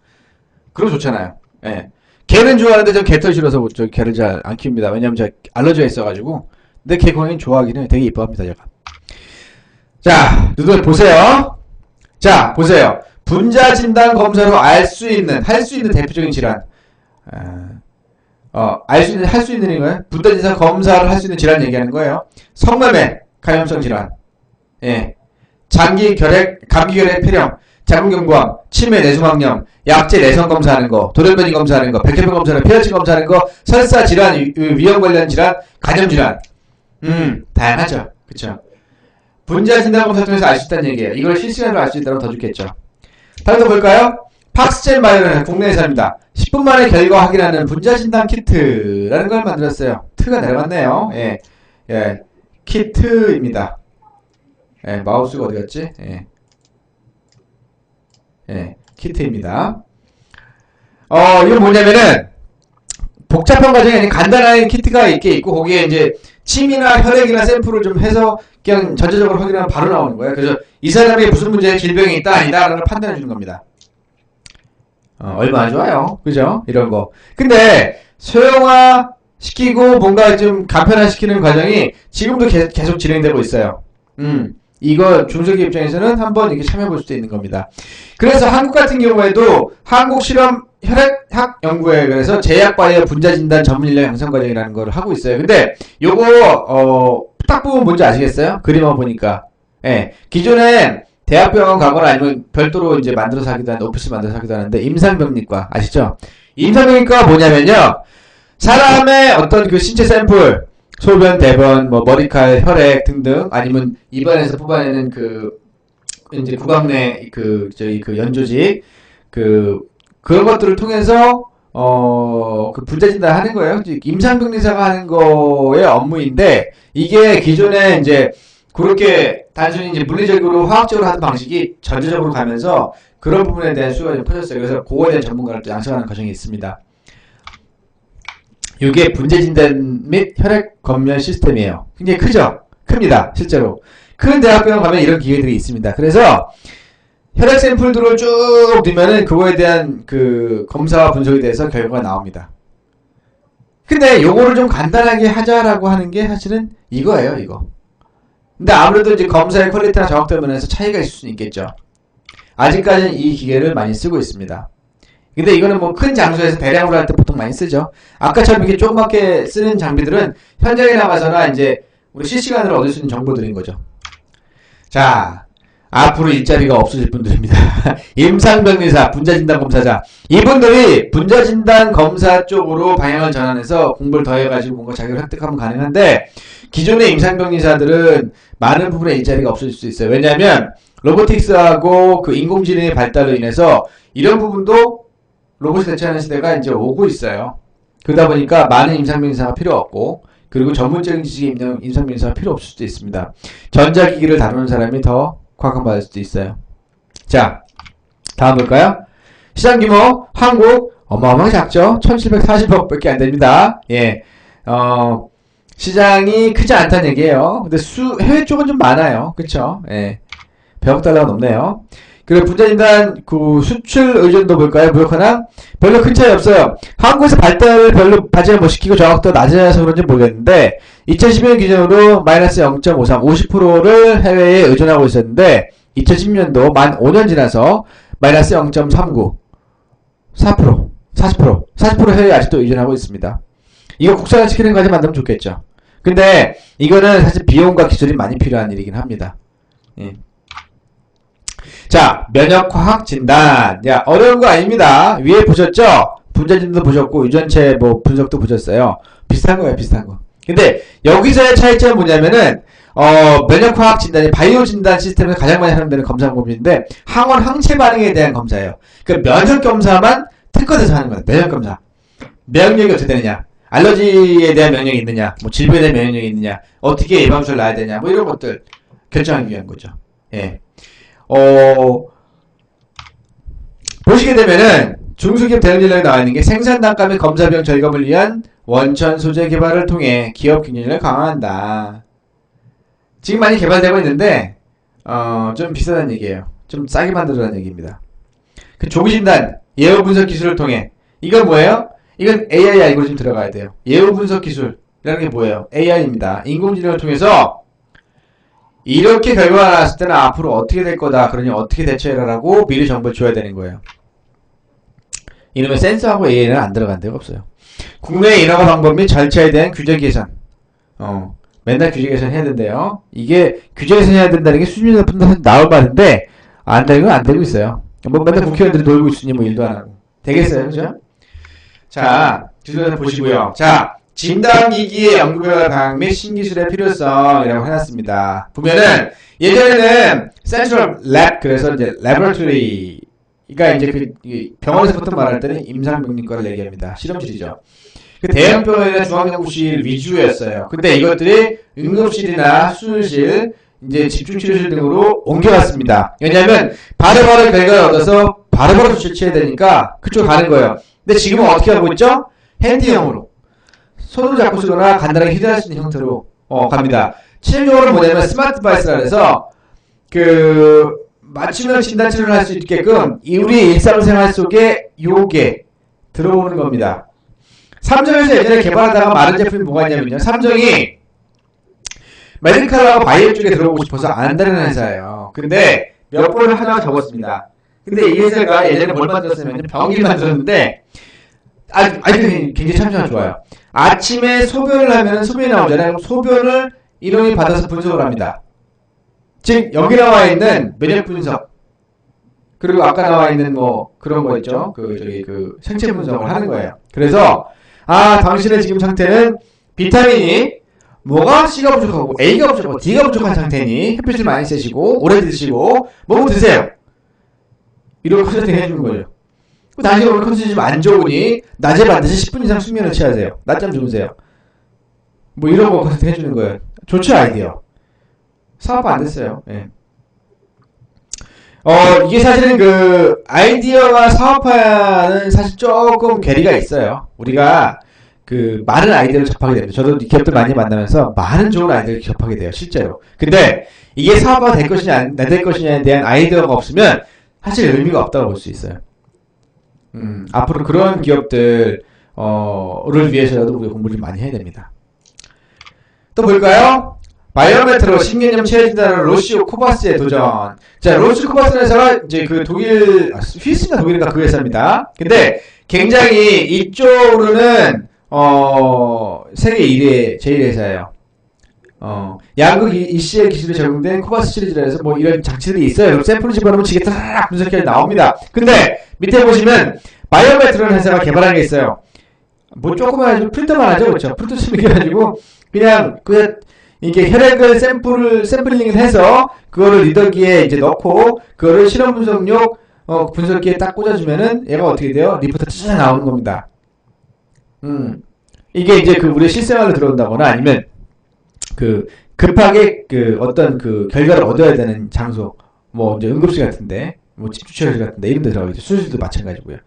그런 거 좋잖아요. 예. 개는 좋아하는데 전 개털 싫어서 개를 잘 안 키웁니다. 왜냐면 제가 알러지가 있어가지고. 근데 개 고양이는 좋아하기는 되게 이뻐합니다, 제가. 자, 누들 보세요. 자, 보세요. 분자 진단 검사로 할 수 있는 대표적인 질환. 할 수 있는 거예요? 분자 진단 검사를 할 수 있는 질환 얘기하는 거예요. 성매매, 감염성 질환. 예. 감기 결핵 폐렴, 자궁경부암, 치매 뇌수막염, 약제 내성 검사하는 거, 돌연변이 검사하는 거, 백혈병 검사하는 거, 폐혈증 검사하는 거, 설사 질환, 위험 관련 질환, 간염 질환. 다양하죠. 그쵸? 분자 진단 검사 통해서 알 수 있다는 얘기예요. 이걸 실시간으로 알 수 있다면 더 좋겠죠. 다른 거 볼까요? 팍스젠 바이오는 국내 회사입니다. 10분 만에 결과 확인하는 분자 진단 키트라는 걸 만들었어요. 트가 내려갔네요. 예. 예. 키트입니다. 예, 마우스가 어디 갔지? 예. 예, 키트입니다. 이건 뭐냐면은, 복잡한 과정이 아닌 간단한 키트가 이렇게 있고, 거기에 이제, 침이나 혈액이나 샘플을 좀 해서, 그냥 전체적으로 확인하면 바로 나오는 거예요. 그래서, 이 사람이 무슨 문제의 질병이 있다, 아니다, 라는 걸 판단해 주는 겁니다. 얼마나 좋아요. 그죠? 이런 거. 근데, 소형화 시키고, 뭔가 좀 간편화 시키는 과정이 지금도 계속 진행되고 있어요. 이거 중소기업 입장에서는 한번 이렇게 참여해볼 수도 있는 겁니다. 그래서 한국 같은 경우에도 한국실험 혈액학 연구회에서 제약바이오 분자진단 전문인력 양성과정이라는 걸 하고 있어요. 근데 요거 딱 보면 뭔지 아시겠어요? 그림만 보니까. 예. 기존에 대학병원 가거나 아니면 별도로 이제 만들어서 하기도 하는데, 오피스 만들어서 하기도 하는데, 임상병리과, 아시죠? 임상병리과가 뭐냐면요, 사람의 어떤 그 신체 샘플, 소변, 대변, 뭐, 머리칼, 혈액 등등, 아니면 입안에서 뽑아내는 그, 이제 구강 내 그 연조직, 그런 것들을 통해서, 그 분자 진단 하는 거예요. 임상병리사가 하는 거의 업무인데, 이게 기존에 이제, 그렇게 단순히 이제 물리적으로 화학적으로 하던 방식이 전자적으로 가면서 그런 부분에 대한 수요가 좀 커졌어요. 그래서 그거에 대한 전문가를 또 양성하는 과정이 있습니다. 이게 분자 진단 및 혈액 검열 시스템이에요. 굉장히 크죠? 큽니다. 실제로. 큰 대학병원 가면 이런 기계들이 있습니다. 그래서 혈액 샘플들을 쭉 넣으면은 그거에 대한 그 검사와 분석에 대해서 결과가 나옵니다. 근데 요거를 좀 간단하게 하자라고 하는 게 사실은 이거예요, 이거. 근데 아무래도 이제 검사의 퀄리티나 정확도 면에서 차이가 있을 수는 있겠죠. 아직까지는 이 기계를 많이 쓰고 있습니다. 근데 이거는 뭐 큰 장소에서 대량으로 할 때 보통 많이 쓰죠. 아까처럼 이렇게 조그맣게 쓰는 장비들은 현장에 나가서나 이제 우리 실시간으로 얻을 수 있는 정보들인 거죠. 자, 앞으로 일자리가 없어질 분들입니다. 임상병리사, 분자진단검사자. 이분들이 분자진단검사 쪽으로 방향을 전환해서 공부를 더 해가지고 뭔가 자격을 획득하면 가능한데, 기존의 임상병리사들은 많은 부분의 일자리가 없어질 수 있어요. 왜냐하면 로보틱스하고 그 인공지능의 발달로 인해서 이런 부분도 로봇이 대체하는 시대가 이제 오고 있어요. 그러다 보니까 많은 임상병리사가 필요 없고, 그리고 전문적인 지식이 있는 임상병리사가 필요 없을 수도 있습니다. 전자기기를 다루는 사람이 더 곽강받을 수도 있어요. 자, 다음 볼까요? 시장 규모, 한국 어마어마하게 작죠? 1740억 밖에 안 됩니다. 예. 시장이 크지 않다는 얘기예요. 근데 해외 쪽은 좀 많아요. 그쵸? 예. 100억 달러가 넘네요. 그리고 분자진단 그 수출 의존도 볼까요? 무역화나 별로 큰 차이 없어요. 한국에서 발달을 별로 발전을 못 시키고 정확도가 낮아서 그런지 모르겠는데 2012년 기준으로 마이너스 0.53, 50%를 해외에 의존하고 있었는데 2010년도 만 5년 지나서 마이너스 0.39, 4%, 40% 해외에 아직도 의존하고 있습니다. 이거 국산화 시키는 까지 만들면 좋겠죠. 근데 이거는 사실 비용과 기술이 많이 필요한 일이긴 합니다. 예. 자, 면역화학 진단. 야, 어려운 거 아닙니다. 위에 보셨죠? 분자진단도 보셨고, 유전체 뭐 분석도 보셨어요. 비슷한 거예요, 비슷한 거. 근데 여기서의 차이점은 뭐냐면은, 면역화학 진단이 바이오 진단 시스템에서 가장 많이 사용되는 검사 방법인데, 항원 항체 반응에 대한 검사예요. 그 면역 검사만 특화돼서 하는 거예요. 면역 검사. 면역력이 어떻게 되느냐? 알러지에 대한 면역이 있느냐? 뭐 질병에 대한 면역력이 있느냐? 어떻게 예방주사를 놔야 되냐? 뭐 이런 것들 결정하기 위한 거죠. 예. 보시게 되면은 중소기업 대응 전략이 나와 있는 게 생산 단가 및 검사 비용 절감을 위한 원천 소재 개발을 통해 기업 경쟁력을 강화한다. 지금 많이 개발되고 있는데 좀 비싸다는 얘기예요. 좀 싸게 만들어라는 얘기입니다. 그 조기 진단, 예후 분석 기술을 통해 이건 뭐예요? 이건 AI 알고리즘 들어가야 돼요. 예후 분석 기술이라는 게 뭐예요? AI입니다. 인공지능을 통해서 이렇게 결과가 나왔을 때는 앞으로 어떻게 될 거다. 그러니 어떻게 대처해라라고 미리 정보를 줘야 되는 거예요. 이놈의 센서하고 AI는 안 들어간 데가 없어요. 국내 인허가 방법 및 절차에 대한 규제 개선. 맨날 규제 개선 해야 된대요. 이게 규제 개선 해야 된다는 게 수준이 높은 나올 말인데 안 되는 건 안 되고 있어요. 뭐 맨날 국회의원들이 놀고 있으니 뭐 일도 안 하고. 되겠어요, 그죠? 자, 주소서 보시고요. 자, 진단기기의 연구개발 방향 및 신기술의 필요성이라고 해놨습니다. 보면은 예전에는 Central Lab, 그래서 이제 Laboratory가 이제 그 병원에서 보통 말할 때는 임상병리과를 얘기합니다. 실험실이죠. 그 대형병원이나 중앙연구실 위주였어요. 근데 이것들이 응급실이나 수술실, 이제 집중치료실 등으로 옮겨갔습니다. 왜냐하면 바로바로 결과를 얻어서 바로바로 조치해야 되니까 그쪽으로 가는 거예요. 근데 지금은 어떻게 하고 있죠? 핸디형으로. 손으로 잡고 쓰거나 간단하게 휴대할 수 있는 형태로 갑니다. 최종적으로 뭐냐면 스마트 디바이스라 해서 그 맞춤형 진단 치료를 할 수 있게끔 우리 일상생활 속에 요게 들어오는 겁니다. 삼성에서 예전에 개발하다가 많은 제품이 뭐가 있냐면요. 삼성이 메디칼하고 바이오 쪽에 들어오고 싶어서 안 한다는 회사예요. 근데 몇 번을 하다가 접었습니다. 근데 이 회사가 예전에 뭘 만들었냐면 병기를 만들었는데 아주 굉장히 참여가 좋아요. 아침에 소변을 하면 소변이 나오잖아요. 그럼 소변을 이놈이 받아서 분석을 합니다. 즉 여기 나와 있는 면역 분석 그리고 아까 나와 있는 뭐 그런 거 있죠. 그 생체 분석을 하는 거예요. 그래서 당신의 지금 상태는 비타민이 뭐가 C가 부족하고 A가 부족하고 D가 부족한 상태니 햇빛을 많이 쐬시고 오래 드시고 뭐 드세요. 이런 컨설팅 해주는 거죠. 당신이 오늘 컨디션이 좀 안 좋으니 낮에 반드시 10분 이상 숙면을 취하세요. 낮잠 주무세요. 뭐 이런 거 컨설팅 해주는 거예요. 좋죠, 아이디어. 사업화 안 됐어요. 예. 이게 사실은 그 아이디어와 사업화는 사실 조금 괴리가 있어요. 우리가 그 많은 아이디어를 접하게 됩니다. 저도 기업들 많이 만나면서 많은 좋은 아이디어를 접하게 돼요, 실제로. 근데 이게 사업화 될 것이냐 안 될 것이냐에 대한 아이디어가 없으면 사실 의미가 없다고 볼 수 있어요. 앞으로 그런 기업들 를 위해서라도 우리가 공부를 많이 해야 됩니다. 또 볼까요? 바이오메트로 신개념 체외 진단으로 로시오 코바스의 도전. 자, 로시오 코바스는 회사가 이제 그 독일, 스위스인가 독일인가 그 회사입니다. 근데 굉장히 이쪽으로는 세계 1위, 제1 회사예요. 양극 ECL 기술이 적용된 코바스 시리즈라 해서 뭐 이런 장치들이 있어요. 그럼 샘플을 집어넣으면 지게 따라락 분석해 나옵니다. 근데 밑에 보시면 바이오메트로는 회사가 개발한 게 있어요. 뭐 조그만 아주 프린터만 하죠, 그렇죠? 프린터 칩이 가지고 그냥 이게 혈액을 샘플링을 해서 그거를 리더기에 이제 넣고 그거를 실험 분석용 분석기에 딱 꽂아주면은 얘가 어떻게 돼요? 리포트 쫙 나오는 겁니다. 이게 이제 그 우리 실생활로 들어온다거나 아니면 그 급하게 그 어떤 그 결과를 얻어야 되는 장소, 뭐 이제 응급실 같은데, 뭐 집주처실 같은데 이런 데 들어가겠죠. 수술도 마찬가지고요.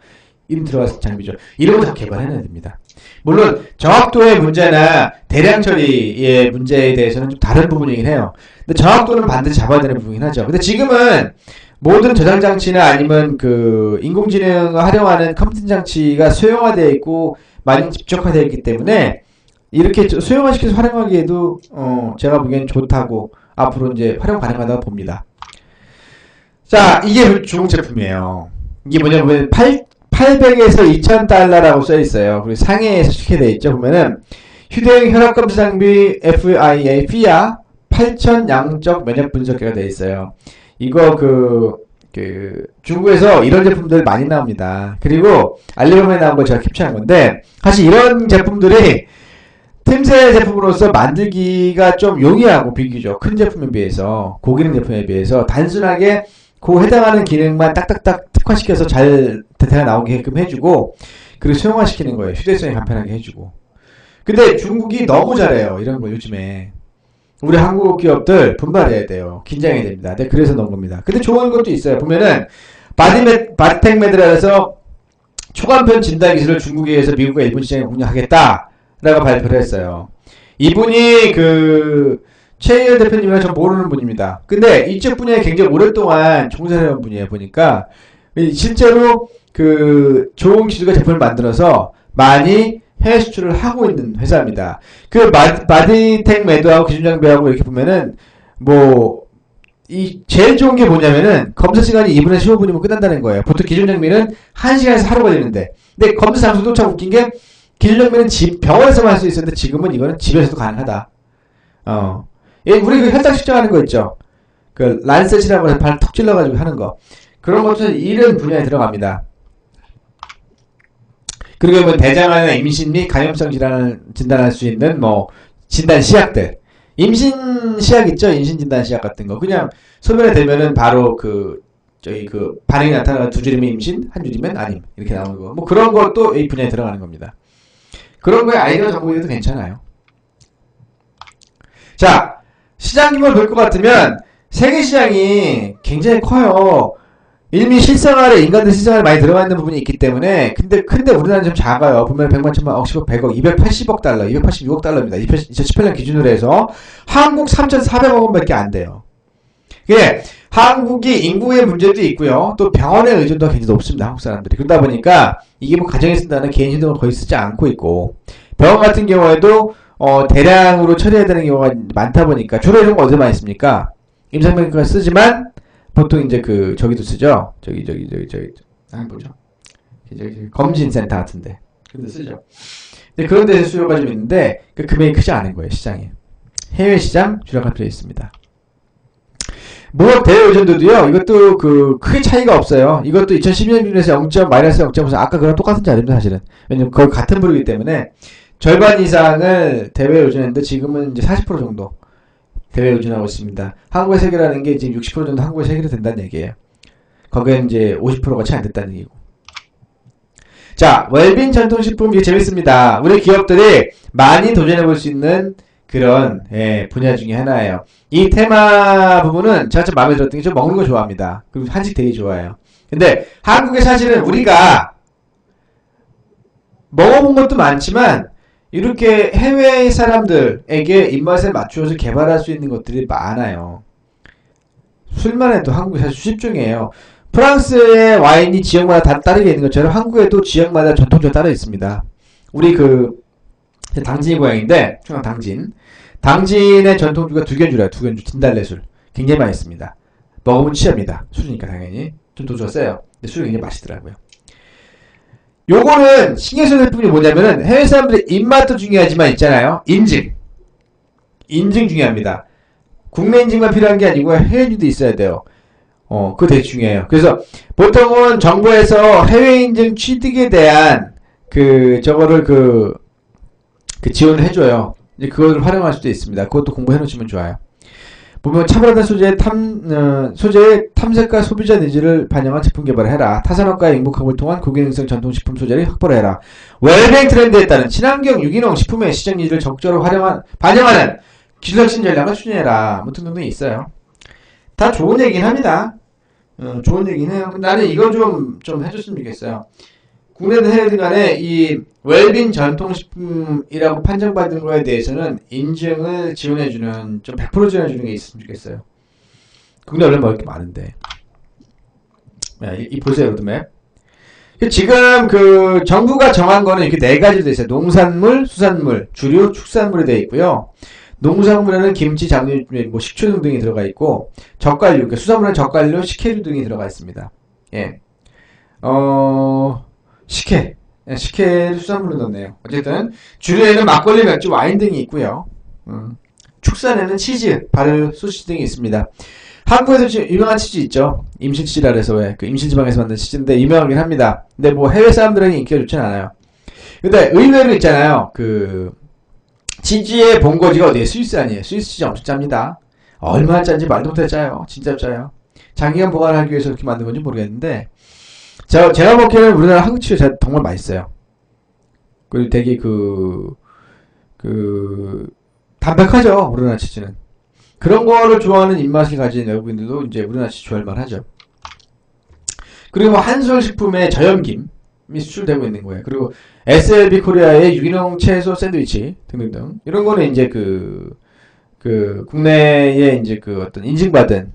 이런 들어가서 장비죠. 이런 거 다 개발해내야 됩니다. 물론 정확도의 문제나 대량 처리의 문제에 대해서는 좀 다른 부분이긴 해요. 근데 정확도는 반드시 잡아야 되는 부분이긴 하죠. 근데 지금은 모든 저장 장치나 아니면 그 인공지능을 활용하는 컴퓨팅 장치가 소형화되어 있고 많이 집적화되어 있기 때문에 이렇게 소형화시켜서 활용하기에도 제가 보기엔 좋다고 앞으로 이제 활용 가능하다고 봅니다. 자, 이게 좋은 제품이에요. 이게 뭐냐면 800에서 2000달러라고 써 있어요. 그리고 상해에서 식혀되어 있죠. 보면은 휴대용 혈압 검사 장비 FIA 8000 양적 면역 분석기가 되어 있어요. 이거 중국에서 이런 제품들 많이 나옵니다. 그리고 알리바바에 나온 거 제가 캡처한 건데 사실 이런 제품들이 틈새 제품으로서 만들기가 좀 용이하고 비교적 큰 제품에 비해서 고기능 제품에 비해서 단순하게 그 해당하는 기능만 딱딱딱 특화시켜서 잘 대타가 나오게끔 해주고 그리고 소형화시키는 거예요. 휴대성이 간편하게 해주고. 근데 중국이 너무 잘해요. 이런 거 요즘에. 우리 한국 기업들 분발해야 돼요. 긴장해야 됩니다. 네, 그래서 넣은 겁니다. 근데 좋은 것도 있어요. 보면은 바텍메드라에서 초간편 진단 기술을 중국에서 미국과 일본 시장에 공략하겠다 라고 발표를 했어요. 이분이 최희열 대표님이랑 전 모르는 분입니다. 근데 이쪽 분야에 굉장히 오랫동안 종사해온 분이에요. 보니까 실제로 좋은 기술과 제품을 만들어서 많이 해외 수출을 하고 있는 회사입니다. 바디텍 매드하고 기준장비하고 이렇게 보면은 제일 좋은 게 뭐냐면은 검사 시간이 2분에서 15분이면 끝난다는 거예요. 보통 기준장비는 1시간에서 하루 걸리는데. 근데 검사 장소도 참 웃긴 게 기준장비는 병원에서만 할 수 있었는데 지금은 이거는 집에서도 가능하다. 우리 현장 측정하는 거 있죠. 란셋이라고 해서 발 톡 찔러가지고 하는 거. 그런 것들 이런 분야에 들어갑니다. 그리고 대장암이나 임신 및 감염성 질환을 진단할 수 있는 진단 시약들. 임신 시약 있죠? 임신 진단 시약 같은 거. 그냥 소변에 대면은 바로 반응이 나타나는 2줄이면 임신, 1줄이면 아님. 이렇게 나오는 거. 그런 것도 이 분야에 들어가는 겁니다. 그런 거에 아이디어 정보에도 괜찮아요. 자, 시장 규모를 볼 것 같으면 세계 시장이 굉장히 커요. 이미 실생활에 인간들 실생활에 많이 들어가 있는 부분이 있기 때문에 근데 우리나라는 좀 작아요. 보면 100만, 1000만, 억, 10억, 100억, 280억 달러, 286억 달러입니다. 2018년 기준으로 해서 한국 3,400억 원밖에 안 돼요. 이게 한국이 인구의 문제도 있고요. 또 병원의 의존도가 굉장히 높습니다. 한국 사람들이. 그러다 보니까 이게 가정에 쓴다는 개인 신동을 거의 쓰지 않고 있고 병원 같은 경우에도 대량으로 처리해야 되는 경우가 많다 보니까 주로 이런 거 어디서 많이 씁니까? 임상병원과 쓰지만 보통 이제 저기도 쓰죠. 뭐죠? 검진센터 같은데. 그런데 쓰죠. 근데 그런 데서 수요가 좀 있는데 금액이 크지 않은 거예요, 시장이. 해외 시장 주력할 필요 있습니다. 농업 대외 의존도도요, 이것도 크게 차이가 없어요. 이것도 2012년 기준에서 0. 마이너스 0.4, 아까 그랑 똑같은 자리입니다, 사실은. 왜냐면 거의 같은 부류이기 때문에 절반 이상을 대외 의존했는데 지금은 이제 40% 정도 대외 의존하고 있습니다. 한국의 세계라는 게 지금 60% 정도 한국의 세계로 된다는 얘기예요. 거기에 이제 50%가 채 안 됐다는 얘기고. 자, 웰빙 전통식품, 이게 재밌습니다. 우리 기업들이 많이 도전해볼 수 있는 그런 분야 중에 하나예요. 이 테마 부분은 제가 좀 마음에 들었던 게 좀 먹는 거 좋아합니다. 그리고 한식 되게 좋아해요. 근데 한국에 사실은 우리가 먹어본 것도 많지만 이렇게 해외 사람들에게 입맛에 맞추어서 개발할 수 있는 것들이 많아요. 술만 해도 한국이 사실 수십 종이에요. 프랑스의 와인이 지역마다 다 다르게 있는 것처럼 한국에도 지역마다 전통주가 따로 있습니다. 우리 당진이 고향인데, 충남 당진. 당진의 전통주가 두견주라요. 두견주, 진달래술. 굉장히 맛있습니다. 먹으면 취합니다. 술이니까 당연히. 전통주가 세요. 근데 술이 굉장히 맛있더라고요. 요거는 신경 써야 될 부분이 뭐냐면은 해외 사람들의 입맛도 중요하지만 있잖아요. 인증. 인증 중요합니다. 국내 인증만 필요한 게 아니고 해외 인증도 있어야 돼요. 그거 되게 중요해요. 그래서 보통은 정부에서 해외 인증 취득에 대한 저거를 지원을 해줘요. 이제 그걸 활용할 수도 있습니다. 그것도 공부해 놓으시면 좋아요. 보면 차별화된 소재의 탐색과 소비자 니즈를 반영한 제품 개발을 해라. 타산업과의 융복합을 통한 고기능성 전통식품 소재를 확보를 해라. 웰빙 트렌드에 따른 친환경 유기농 식품의 시장 니즈를 적절히 반영하는 기술혁신 전략을 추진해라. 뭐 등등등이 있어요. 다 좋은 얘기긴 합니다. 좋은 얘기긴 해요. 근데 나는 이거 좀 해줬으면 좋겠어요. 국내든 해외든 간에 이 웰빙 전통식품이라고 판정받은 거에 대해서는 인증을 지원해주는, 좀 100% 지원해주는 게 있으면 좋겠어요. 국내 원래 먹을 게 많은데. 보세요, 로드맵. 지금 정부가 정한 거는 이렇게 네 가지로 되어 있어요. 농산물, 수산물, 주류, 축산물이 되어 있고요. 농산물에는 김치, 장류, 뭐 식초 등등이 들어가 있고, 젓갈류, 그러니까 수산물은 젓갈류, 식혜류 등이 들어가 있습니다. 예. 식혜 수산물을 넣네요. 어쨌든 주류에는 막걸리, 맥주, 와인 등이 있고요. 축산에는 치즈, 발효, 소시지 등이 있습니다. 한국에서 지금 유명한 치즈 있죠. 임실치즈라 그래서 임실지방에서 만든 치즈인데 유명하긴 합니다. 근데 뭐 해외 사람들에게 인기가 좋진 않아요. 근데 의외로 있잖아요. 치즈의 본거지가 어디에? 스위스 아니에요. 스위스 치즈 엄청 짭니다. 얼마나 짠지 말도 못해 짜요. 진짜 짜요. 장기간 보관하기 위해서 그렇게 만든 건지 모르겠는데, 제가 먹기에는 우리나라 한국 치즈 정말 맛있어요. 그리고 되게 담백하죠, 우리나라 치즈는. 그런 거를 좋아하는 입맛을 가진 여러분들도 이제 우리나라 치즈 좋아할 만하죠. 그리고 뭐 한솔식품의 저염김이 수출되고 있는 거예요. 그리고 SLB 코리아의 유기농 채소 샌드위치 등등등. 이런 거는 이제 국내에 이제 어떤 인증받은,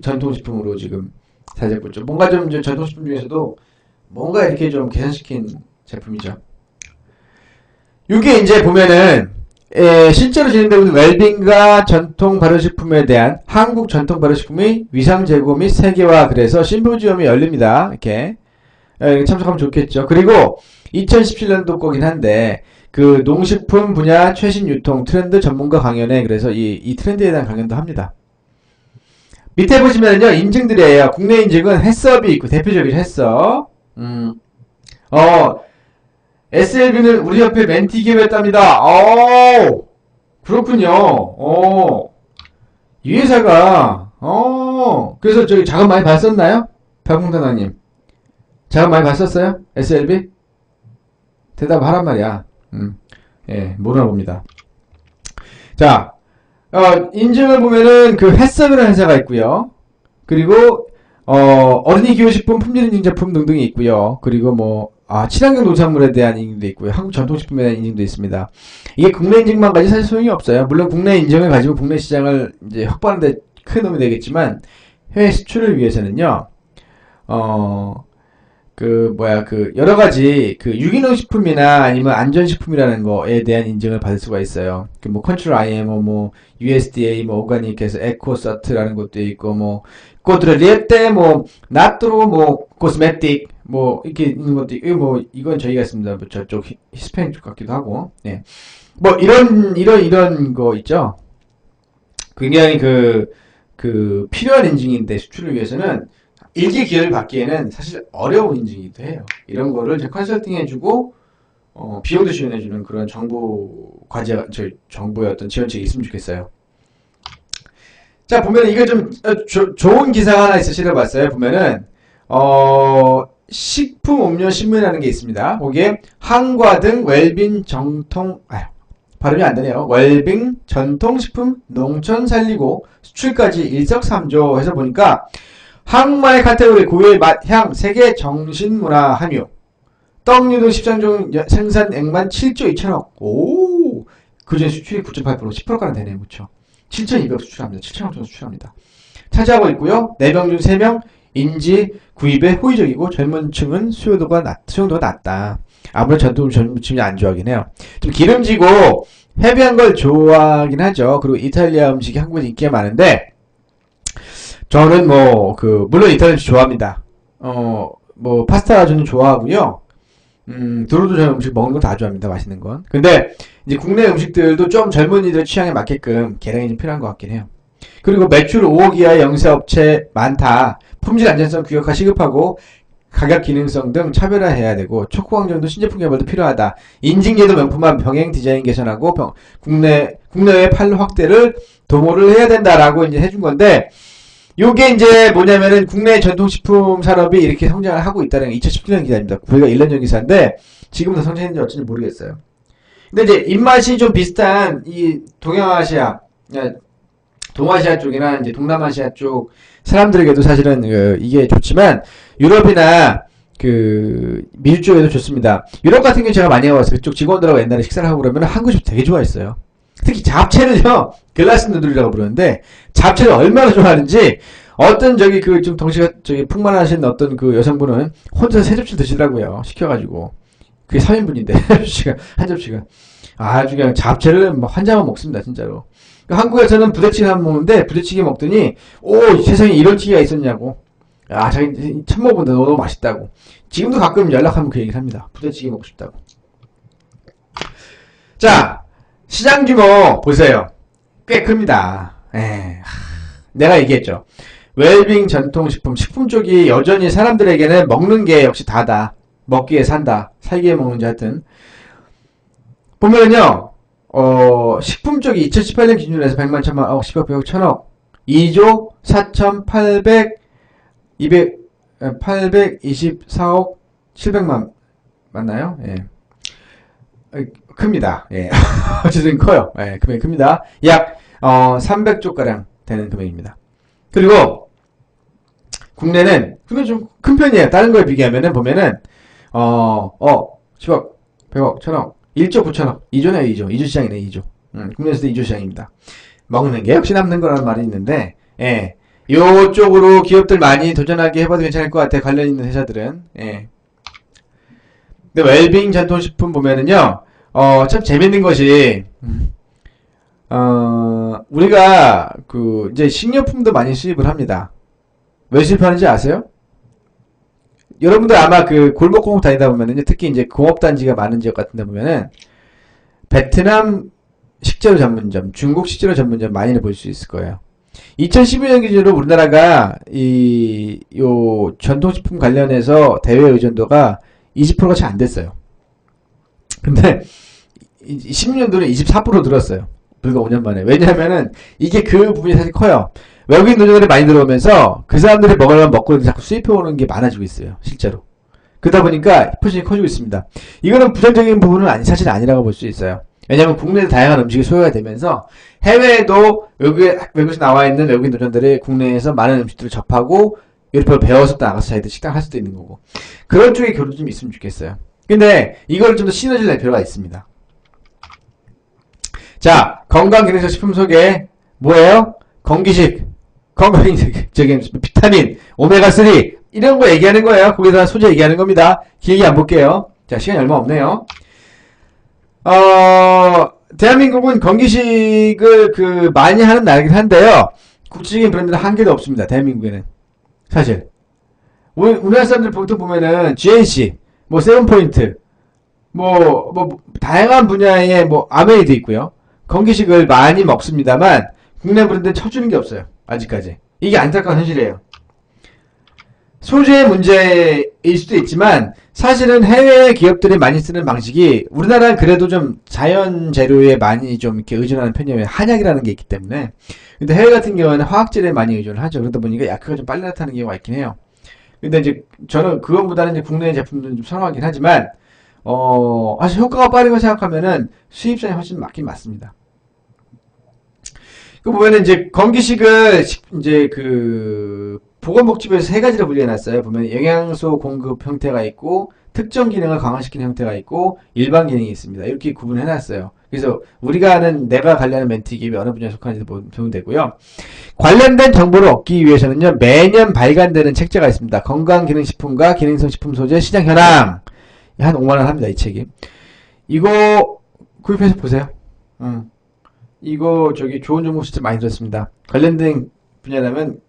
전통식품으로 지금 사실 좀 뭔가 좀 전통식품 중에서도 뭔가 이렇게 좀 개선시킨 제품이죠. 이게 이제 보면은 실제로 진행되고 있는 웰빙과 전통 발효식품에 대한 한국 전통 발효식품의 위상 제고 및 세계화, 그래서 심포지엄이 열립니다. 이렇게 참석하면 좋겠죠. 그리고 2017년도 거긴 한데 농식품 분야 최신 유통 트렌드 전문가 강연에, 그래서 이 트렌드에 대한 강연도 합니다. 밑에 보시면요, 인증들이에요. 국내 인증은 햇섭이 있고, 대표적인 햇섭. SLB는 우리 협회 멘티 기업이었답니다. 그렇군요. 이 회사가, 그래서 저기 자금 많이 받았었나요? 박봉단장님. 자금 많이 받았었어요? SLB? 대답하란 말이야. 예, 모르나 봅니다. 자, 인증을 보면은 햇섭이라는 회사가 있고요. 그리고 어린이 기호식품 품질인증 제품 등등이 있고요. 그리고 친환경 농산물에 대한 인증도 있고요. 한국 전통식품에 대한 인증도 있습니다. 이게 국내 인증만 가지고 사실 소용이 없어요. 물론 국내 인증을 가지고 국내 시장을 이제 확보하는 데 큰 도움이 되겠지만, 해외 수출을 위해서는요, 여러 가지, 유기농 식품이나 아니면 안전식품이라는 거에 대한 인증을 받을 수가 있어요. 컨트롤 IMO, USDA, 오가닉에서 에코서트라는 것도 있고, 코드레리에테, 나트로, 코스메틱, 이렇게 있는 것도 있고, 이건 저희가 있습니다. 저쪽 히스패닉 쪽 같기도 하고, 예. 이런 거 있죠? 굉장히 그 필요한 인증인데 수출을 위해서는 일개 기여를 받기에는 사실 어려운 인증이기도 해요. 이런 거를 이제 컨설팅 해주고 비용도 지원해주는 그런 정부 정부의 어떤 지원책이 있으면 좋겠어요. 자, 보면 이거 좀 좋은 기사가 하나 있으시려 봤어요. 보면은 식품 음료 신문이라는 게 있습니다. 거기에 한과 등 웰빙 정통 발음이 안 되네요. 웰빙 전통식품 농촌 살리고 수출까지 일석삼조 해서 보니까 한국만의 카테고리 고유의 맛, 향, 세계 정신문화 함유 떡류 등 13종 생산액만 7조 2천억. 오, 그중에 수출이 9.8% 10%가량 되네요. 그렇죠? 7,200 수출합니다. 7천억 정도 수출합니다. 차지하고 있고요. 4명 중 3명 인지 구입에 호의적이고 젊은 층은 수요도가 낮다. 아무래도 젊은 층이 안 좋아하긴 해요. 좀 기름지고 헤비한 걸 좋아하긴 하죠. 그리고 이탈리아 음식이 한국에 인기가 많은데 저는 물론 이탈리아 음식 좋아합니다. 파스타 저는 좋아하고요. 두루도 저는 음식 먹는 거 다 좋아합니다. 맛있는 건. 근데 이제 국내 음식들도 좀 젊은이들 취향에 맞게끔 개량이 좀 필요한 것 같긴 해요. 그리고 매출 5억 이하의 영세업체 많다. 품질 안전성 규격화 시급하고 가격 기능성 등 차별화해야 되고 초코왕정도 신제품 개발도 필요하다. 인증제도 명품화 병행 디자인 개선하고 국내외 판로 확대를 도모를 해야 된다라고 이제 해준 건데 요게 이제 뭐냐면은 국내 전통식품 산업이 이렇게 성장을 하고 있다는 2017년 기사입니다. 불과 1년 전 기사인데 지금도 성장했는지 어쩐지 모르겠어요. 근데 이제 입맛이 좀 비슷한 이 동아시아 쪽이나 이제 동남아시아 쪽 사람들에게도 사실은 이게 좋지만 유럽이나 미주 쪽에도 좋습니다. 유럽 같은 경우 제가 많이 가봤어요. 그쪽 직원들하고 옛날에 식사를 하고 그러면 한국 집 되게 좋아했어요. 특히 잡채는요, 글라스 누들이라고 부르는데, 잡채를 얼마나 좋아하는지, 어떤 좀 덩치가 풍만하신 어떤 그 여성분은 혼자서 3접시 드시더라고요. 시켜가지고. 그게 3인분인데, 한 접시가. 아주 그냥 잡채를 한 잔만 먹습니다, 진짜로. 한국에서는 부대찌개 한 먹는데, 부대찌개 먹더니, 세상에 이런 찌개가 있었냐고. 자기 처음 먹어본다, 너무 맛있다고. 지금도 가끔 연락하면 그 얘기를 합니다. 부대찌개 먹고 싶다고. 자, 시장 규모 보세요. 꽤 큽니다. 내가 얘기했죠. 웰빙 전통식품, 식품 쪽이 여전히 사람들에게는 먹는 게 역시 다다. 먹기에 산다. 살기에 먹는지 하여튼. 보면은요, 식품 쪽이 2018년 기준으로 해서 100만, 1000만, 10억, 100억, 1000억. 2조 824억 700만. 맞나요? 예. 큽니다. 예. 어쨌든 커요. 예, 금액이 큽니다. 약 300조가량 되는 금액입니다. 그리고 국내는 좀 큰 편이에요. 다른 거에 비교하면은 보면은 10억, 100억, 1000억, 1조 9천억, 2조네 2조. 2조 시장이네 2조. 국내에서도 2조 시장입니다. 먹는 게 역시 남는 거라는 말이 있는데 요쪽으로 기업들 많이 도전하게 해봐도 괜찮을 것 같아요. 관련 있는 회사들은. 근데 웰빙 전통식품 보면은요 참 재밌는 것이 우리가 이제 식료품도 많이 수입을 합니다. 왜 수입하는지 아세요? 여러분들 아마 골목골목 다니다 보면은 특히 이제 공업단지가 많은 지역 같은 데 보면은 베트남 식재료 전문점, 중국 식재료 전문점 많이 볼 수 있을 거예요. 2012년 기준으로 우리나라가 요 전통식품 관련해서 대외 의존도가 20%가 채 안 됐어요. 근데 10년도에 24% 늘었어요. 불과 5년 만에. 왜냐하면은 이게 그 부분이 사실 커요. 외국인 노조들이 많이 들어오면서 그 사람들이 먹으려면 먹고 자꾸 수입해오는 게 많아지고 있어요. 실제로. 그러다 보니까 포진이 커지고 있습니다. 이거는 부정적인 부분은 사실 아니라고 볼 수 있어요. 왜냐하면 국내에서 다양한 음식이 소요가 되면서 해외에도 외국에서 나와 있는 외국인 노조들이 국내에서 많은 음식들을 접하고 유럽으로 배워서 또 나가서 자기들 식당 할 수도 있는 거고. 그런 쪽의 교류도 좀 있으면 좋겠어요. 근데 이걸 좀 더 시너지를 낼 필요가 있습니다. 자, 건강기능식 식품 소개 뭐예요? 건기식, 건강적인 비타민, 오메가3 이런 거 얘기하는 거예요. 거기다 소재 얘기하는 겁니다. 길게 안 볼게요. 자, 시간이 얼마 없네요. 대한민국은 건기식을 많이 하는 나라긴 한데요. 국제적인 브랜드는 한 개도 없습니다. 대한민국에는 사실 우리나라 사람들 보통 보면은 GNC, 세븐포인트, 다양한 분야의 아메이도 있고요. 건기식을 많이 먹습니다만 국내 브랜드는 쳐주는 게 없어요. 아직까지. 이게 안타까운 현실이에요. 소재 문제일 수도 있지만 사실은 해외 기업들이 많이 쓰는 방식이 우리나라는 그래도 좀 자연 재료에 많이 좀 이렇게 의존하는 편이에요. 한약이라는 게 있기 때문에. 근데 해외 같은 경우에는 화학재료에 많이 의존을 하죠. 그러다 보니까 약효가 좀 빨리 나타나는 경우가 있긴 해요. 근데 이제 저는 그것보다는 이제 국내 제품들을 좀 선호하긴 하지만 사실 효과가 빠른 거 생각하면은 수입산이 훨씬 맞긴 맞습니다. 그 보면은 이제 건기식을 이제 그 보건복지부에서 세 가지로 분류해놨어요. 보면 영양소 공급 형태가 있고 특정 기능을 강화시키는 형태가 있고 일반 기능이 있습니다. 이렇게 구분해놨어요. 그래서 우리가 아는 내가 관련한 멘트기 어느 분야에 속하는지 보면 되고요. 관련된 정보를 얻기 위해서는요. 매년 발간되는 책자가 있습니다. 건강기능식품과 기능성 식품 소재 시장 현황. 한 5만원 합니다. 이 책이. 이거 구입해서 보세요. 이거 저기 좋은 정보 진짜 많이 들었습니다. 관련된 분야라면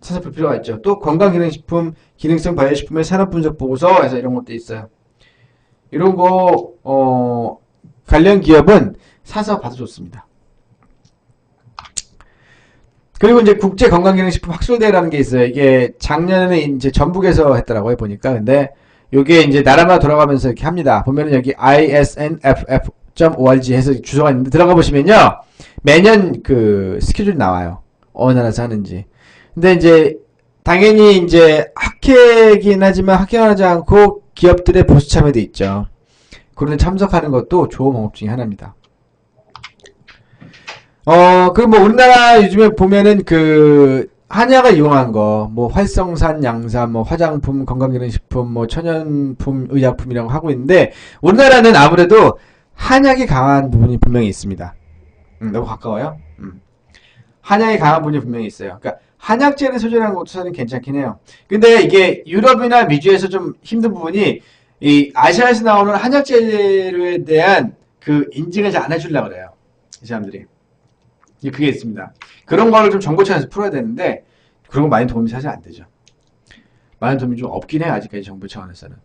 찾아볼 필요가 있죠. 또 건강기능식품, 기능성 바이오식품의 산업분석 보고서에서 이런 것도 있어요. 이런 거 관련 기업은 사서 봐도 좋습니다. 그리고 이제 국제 건강기능식품 학술대회라는 게 있어요. 이게 작년에 이제 전북에서 했더라고요, 보니까. 근데 요게 이제 나라마다 돌아가면서 이렇게 합니다. 보면은 여기 isnff.org 해서 주소가 있는데 들어가 보시면요. 매년 그 스케줄이 나와요. 어느 나라에서 하는지. 근데 이제 당연히 이제 학회이긴 하지만 학회하지 않고 기업들의 보수 참여도 있죠. 그런데 참석하는 것도 좋은 방법 중에 하나입니다. 그리고 뭐 우리나라 요즘에 보면은 그 한약을 이용한 거, 뭐 활성산, 양산, 뭐 화장품, 건강기능식품, 뭐 천연품, 의약품이라고 하고 있는데 우리나라는 아무래도 한약이 강한 부분이 분명히 있습니다. 너무 가까워요? 한약이 강한 부분이 분명히 있어요. 그러니까 한약재를 소재라는 것도 괜찮긴 해요. 근데 이게 유럽이나 미주에서 좀 힘든 부분이 이 아시아에서 나오는 한약재료에 대한 그 인증을 잘 안 해주려고 그래요. 이 사람들이. 그게 있습니다. 그런 거를 좀 정보차원에서 풀어야 되는데 그런 거 많이 도움이 사실 안 되죠. 많은 도움이 좀 없긴 해요. 아직까지 정보 차원에서는.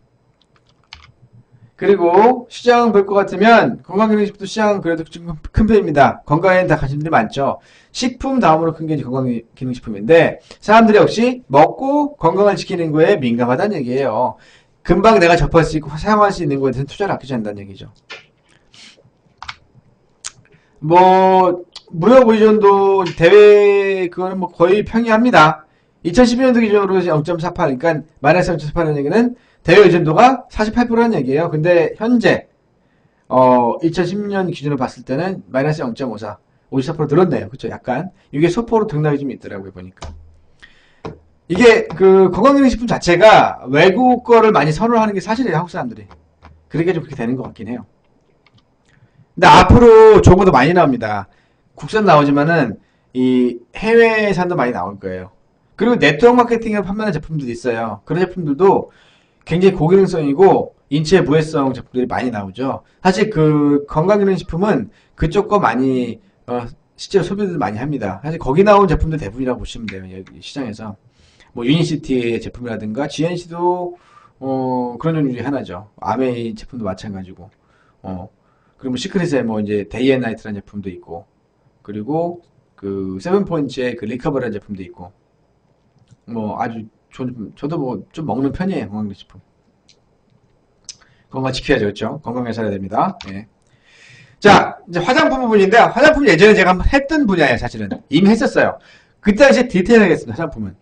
그리고 시장 볼 것 같으면 건강기능식품도 시장 그래도 좀 큰 편입니다. 건강에는 다 관심들이 많죠. 식품 다음으로 큰 게 건강기능식품인데 사람들이 역시 먹고 건강을 지키는 거에 민감하다는 얘기예요. 금방 내가 접할 수 있고 사용할 수 있는 거에 대해서 투자를 아끼지 않는다는 얘기죠. 뭐 무역 의존도 대외 그거는 뭐 거의 평이합니다. 2012년도 기준으로 0.48, 그러니까 마이너스 0.48이라는 얘기는 대외 의존도가 48%라는 얘기예요. 근데 현재 2016년 기준으로 봤을 때는 마이너스 0.54, 54% 늘었네요. 그렇죠? 약간 이게 소포로 등락이 좀 있더라고요. 보니까 이게 그 건강기능식품 자체가 외국 거를 많이 선호하는 게 사실이에요. 한국 사람들이. 그러니까 좀 그렇게 되는 것 같긴 해요. 근데 앞으로 좋은 것도 많이 나옵니다. 국산 나오지만은 이 해외산도 많이 나올 거예요. 그리고 네트워크 마케팅을 판매하는 제품들도 있어요. 그런 제품들도 굉장히 고기능성이고 인체에 무해성 제품들이 많이 나오죠. 사실 그 건강기능식품은 그쪽 거 많이 실제로 소비들 많이 합니다. 사실 거기 나온 제품들 대부분이라고 보시면 돼요. 여기 시장에서 뭐 유니시티의 제품이라든가 GNC도 그런 종류 중에 하나죠. 아메이 제품도 마찬가지고 그리고 시크릿의 뭐 이제 데이 앤 나이트라는 제품도 있고 그리고 그 세븐포인트의 그 리커버라는 제품도 있고 뭐 아주 좋은 저도 뭐 좀 먹는 편이에요. 건강기능식품 건강 지켜야죠. 그렇죠? 건강하게 살아야 됩니다. 예. 자 이제 화장품 부분인데 화장품 예전에 제가 한번 했던 분야예요. 사실은 이미 했었어요. 그때 당시에 디테일하겠습니다. 화장품은.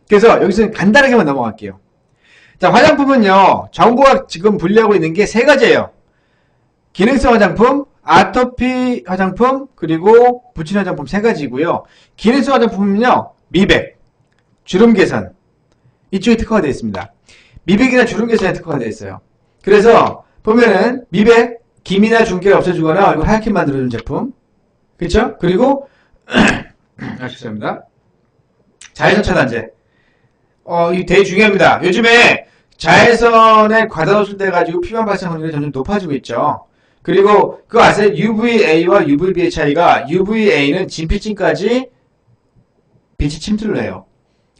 그래서 여기서는 간단하게만 넘어갈게요. 자 화장품은요 정부가 지금 분류하고 있는 게 세 가지예요. 기능성 화장품, 아토피 화장품, 그리고 붙이는 화장품 세 가지고요. 기능성 화장품은요, 미백, 주름 개선 이쪽에 특화가 되어 있습니다. 미백이나 주름 개선에 특화가 되어 있어요. 그래서 보면은 미백, 기미나 중기를 없애주거나 얼굴 하얗게 만들어주는 제품, 그렇죠? 그리고 죄송합니다. 자외선 차단제. 이게 되게 중요합니다. 요즘에 자외선에 과다 노출돼 가지고 피부암 발생 확률이 점점 높아지고 있죠. 그리고 그거 아세요? UVA와 UVB의 차이가 UVA는 진피층까지 빛이 침투를 해요.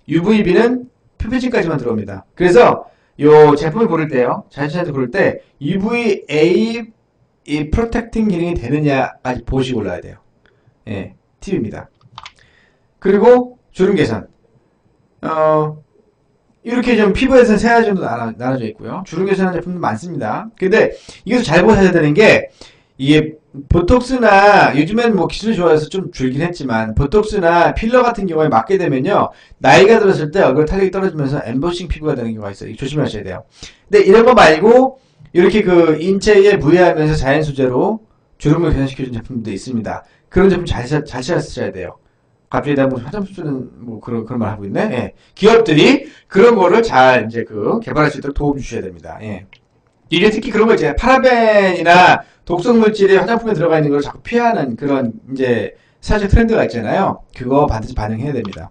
UVB는 표피층까지만 들어옵니다. 그래서 요 제품을 고를 때요. 자외선을 고를 때 UVA 이 프로텍팅 기능이 되느냐까지 보시고 골라야 돼요. 예. 팁입니다. 그리고 주름 개선. 이렇게 좀 피부에서 세 가지 정도 나눠져 있고요. 주름 개선하는 제품도 많습니다. 근데 이것도 잘 보셔야 되는 게, 이게 보톡스나 요즘엔 뭐 기술이 좋아져서 좀 줄긴 했지만, 보톡스나 필러 같은 경우에 맞게 되면요, 나이가 들었을 때 얼굴 탄력이 떨어지면서 엠보싱 피부가 되는 경우가 있어요. 조심하셔야 돼요. 근데 이런 거 말고 이렇게 그 인체에 부위하면서 자연 소재로 주름을 개선시켜주는 제품도 있습니다. 그런 제품 잘 쓰셔야 돼요. 갑자기 내가 뭐 화장품 쓰는 뭐 그런 말 하고 있네. 예. 기업들이 그런 거를 잘 이제 개발할 수 있도록 도움 주셔야 됩니다. 예. 이게 특히 그런 거 있잖아요. 파라벤이나 독성 물질이 화장품에 들어가 있는 걸 자꾸 피하는 그런 이제 사실 트렌드가 있잖아요. 그거 반드시 반영해야 됩니다.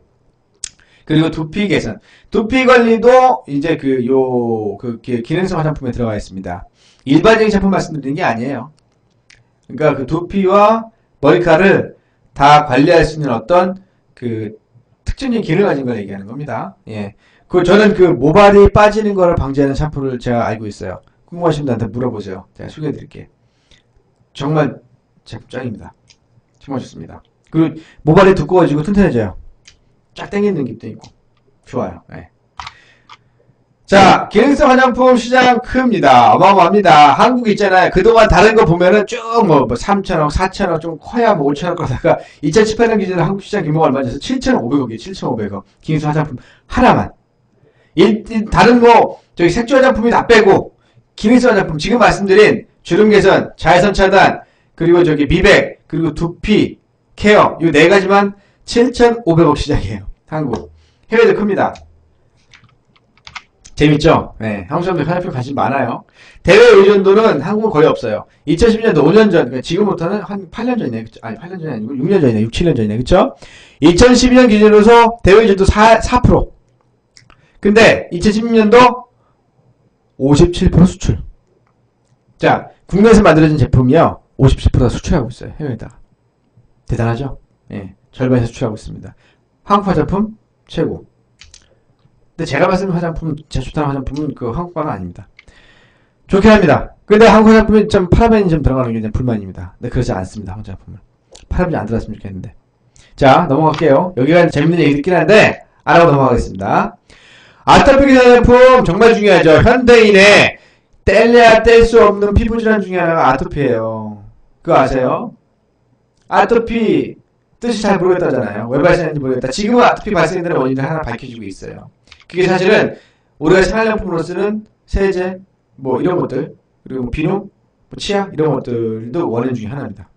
그리고 두피 개선. 두피 관리도 이제 기능성 화장품에 들어가 있습니다. 일반적인 제품 말씀드리는 게 아니에요. 그러니까 그 두피와 머리카락을 다 관리할 수 있는 어떤 그 특징적인 기능을 가진 걸 얘기하는 겁니다. 예. 저는 모발이 빠지는 거를 방지하는 샴푸를 제가 알고 있어요. 궁금하신 분한테 물어보세요. 제가 소개해 드릴게요. 정말 제품 짱입니다. 정말 좋습니다. 그리고 모발이 두꺼워지고 튼튼해져요. 쫙 당기는 느낌도 있고 좋아요. 네. 자, 기능성 화장품 시장 큽니다. 어마어마합니다. 한국 있잖아요. 그동안 다른 거 보면은 쭉 3천억, 4천억, 좀 커야 5천억 거다가 2018년 기준으로 한국 시장 규모가 얼마죠? 7,500억이에요. 7,500억. 기능성 화장품 하나만. 다른 저기 색조 화장품이 다 빼고 기능성 화장품 지금 말씀드린 주름 개선, 자외선 차단, 그리고 미백, 그리고 두피 케어 이 네 가지만 7,500억 시장이에요. 한국. 해외도 큽니다. 재밌죠? 네. 한국 사람들 화장품 관심 많아요. 대외 의존도는 한국은 거의 없어요. 2012년도 5년 전, 그러니까 지금부터는 한 8년 전이네. 그쵸? 아니, 8년 전이 아니고 6년 전이네. 6, 7년 전이네. 그쵸? 2012년 기준으로서 대외 의존도 4%. 근데 2016년도 57% 수출. 자, 국내에서 만들어진 제품이요. 57% 수출하고 있어요. 해외에다가. 대단하죠? 예. 절반에서 수출하고 있습니다. 한국 화장품 최고. 근데 제가 말씀드린 화장품, 제가 좋다는 화장품은 한국과는 아닙니다. 좋긴 합니다. 근데 한국 화장품이 좀 파라벤이 좀 들어가는 게 불만입니다. 근데 그렇지 않습니다. 한국 화장품은. 파라벤이 안 들어갔으면 좋겠는데. 자, 넘어갈게요. 여기가 재밌는 얘기 있긴 한데, 알아보고 넘어가겠습니다. 아토피 화장품 정말 중요하죠. 현대인의 뗄래야 뗄 수 없는 피부 질환 중에 하나가 아토피예요. 그거 아세요? 아토피 뜻이 잘 모르겠다잖아요. 왜 발생했는지 모르겠다. 지금은 아토피 발생되는 원인을 하나 밝혀지고 있어요. 그게 사실은 우리가 생활용품으로 쓰는 세제, 이런 것들, 그리고 비누, 치약 이런 것들도 원인 중에 하나입니다.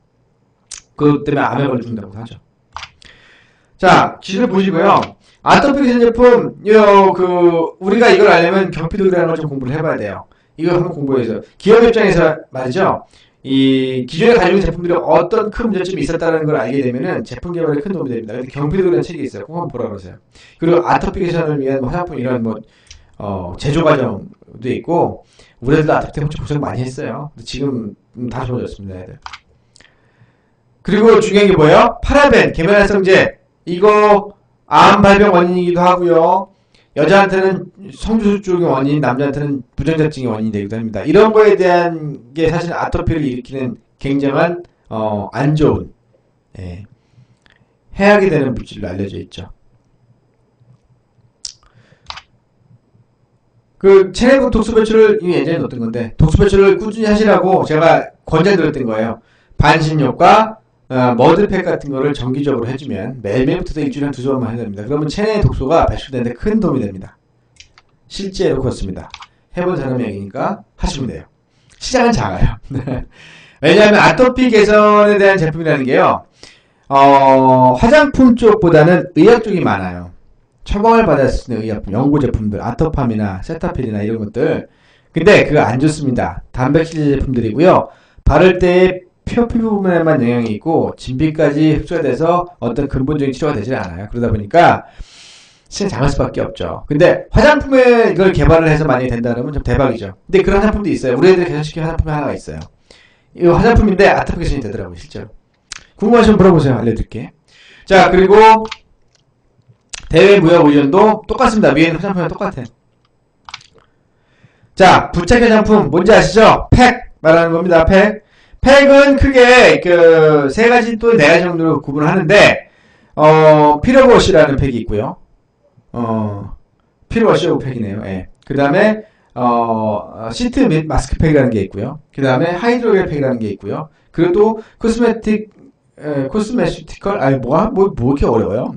그것 때문에 암에 걸린다고 하죠. 자, 기준을 보시고요. 아토피 개선 제품, 우리가 이걸 알려면 경피도라는 걸 좀 공부를 해봐야 돼요. 이거 한번 공부해서. 기업 입장에서 말이죠. 이 기존에 가지고 있는 제품들이 어떤 큰 문제점이 있었다는 걸 알게 되면은 제품 개발에 큰 도움이 됩니다. 근데 경피도라는 책이 있어요. 꼭 한번 보라 그러세요. 그리고 아토피 개선을 위한 화장품 이런 제조 과정도 있고, 우리 애들도 아토피 때문에 고생 많이 했어요. 근데 지금 다 좋아졌습니다, 애들. 그리고 중요한 게 뭐예요? 파라벤, 계면활성제. 이거 암 발병 원인이기도 하고요. 여자한테는 성주수 쪽의 원인, 남자한테는 부정자증의 원인이 되기도 합니다. 이런 거에 대한 게 사실 아토피를 일으키는 굉장한 안 좋은 해악이 되는 물질로 알려져 있죠. 체내 독소 배출을 예전에 넣었던 건데, 독소 배출을 꾸준히 하시라고 제가 권장드렸던 거예요. 반신욕과 머드팩 같은 거를 정기적으로 해주면 매일매일부터 일주일에 한 2번만 해야 됩니다. 그러면 체내 독소가 배출되는데 큰 도움이 됩니다. 실제로 그렇습니다. 해본 사람이 얘기니까 하시면 돼요. 시장은 작아요. 왜냐하면 아토피 개선에 대한 제품이라는 게요, 화장품 쪽보다는 의학 쪽이 많아요. 처방을 받을 수 있는 의약품, 연고 제품들, 아토팜이나 세타필이나 이런 것들. 근데 그거 안 좋습니다. 단백질 제품들이고요. 바를 때 피부 부분에만 영향이 있고 진피까지 흡수가 돼서 어떤 근본적인 치료가 되지 않아요. 그러다 보니까 시장이 작을 수밖에 없죠. 근데 화장품에 이걸 개발을 해서 많이 된다면 좀 대박이죠. 근데 그런 화장품도 있어요. 우리 애들이 개선시킨 화장품이 하나가 있어요. 이 화장품인데 아토피 개선이 되더라고요. 실제로. 궁금하시면 물어보세요. 알려드릴게. 자, 그리고 대외 무역 의존도 똑같습니다. 위에는 화장품이랑 똑같아. 자, 부착 화장품 뭔지 아시죠? 팩 말하는 겁니다. 팩. 팩은 크게 그 세 가지 또 네 가지 정도로 구분하는데 피러워시라는 팩이 있고요. 피러워시 팩이네요. 예. 그 다음에 시트 및 마스크 팩이라는 게 있고요. 그 다음에 하이드로겔 팩이라는 게 있고요. 그리고 또 코스메티컬 뭐 이렇게 어려워요.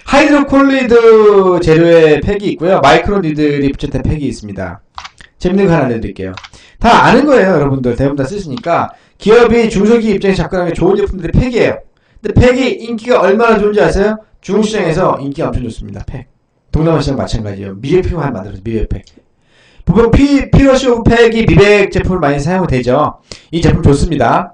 하이드로콜리드 재료의 팩이 있고요. 마이크로니들이 붙였던 팩이 있습니다. 재밌는 거 하나 알려드릴게요. 다 아는 거예요, 여러분들. 대부분 다 쓰시니까. 기업이 중소기업 입장에서 접근하는 좋은 제품들이 팩이에요. 근데 팩이 인기가 얼마나 좋은지 아세요? 중국시장에서 인기가 엄청 좋습니다. 팩. 동남아시장 마찬가지예요. 미백팩만 만들어서 미백팩. 보통 피러시 오브 팩이 미백 제품을 많이 사용이 되죠. 이 제품 좋습니다.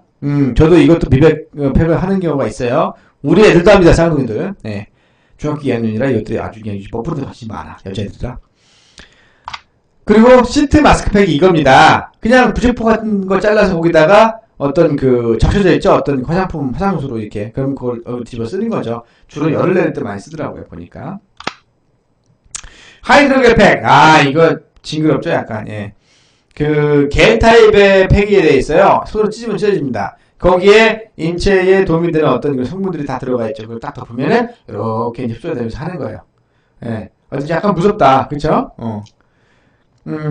저도 이것도 미백 팩을 하는 경우가 있어요. 우리 애들도 합니다, 쌍둥이들. 네. 중학교 2학년이라 이것들이 아주 그냥 먹부르도 훨씬 많아, 여자애들이라. 그리고 시트 마스크팩이 이겁니다. 그냥 부직포 같은 거 잘라서 거기다가 어떤 그 적셔져 있죠? 어떤 화장수로 이렇게. 그럼 그걸 뒤집어 쓰는 거죠. 주로 열을 내릴 때 많이 쓰더라고요, 보니까. 하이드로겔 팩. 이거 징그럽죠, 약간. 예. 그 겔 타입의 팩이 되어 있어요. 손으로 찢으면 찢어집니다. 거기에 인체에 도움이 되는 어떤 그 성분들이 다 들어가 있죠. 그걸 딱 덮으면은 이렇게 흡수가 되면서 하는 거예요. 예. 어쩐지 약간 무섭다, 그쵸?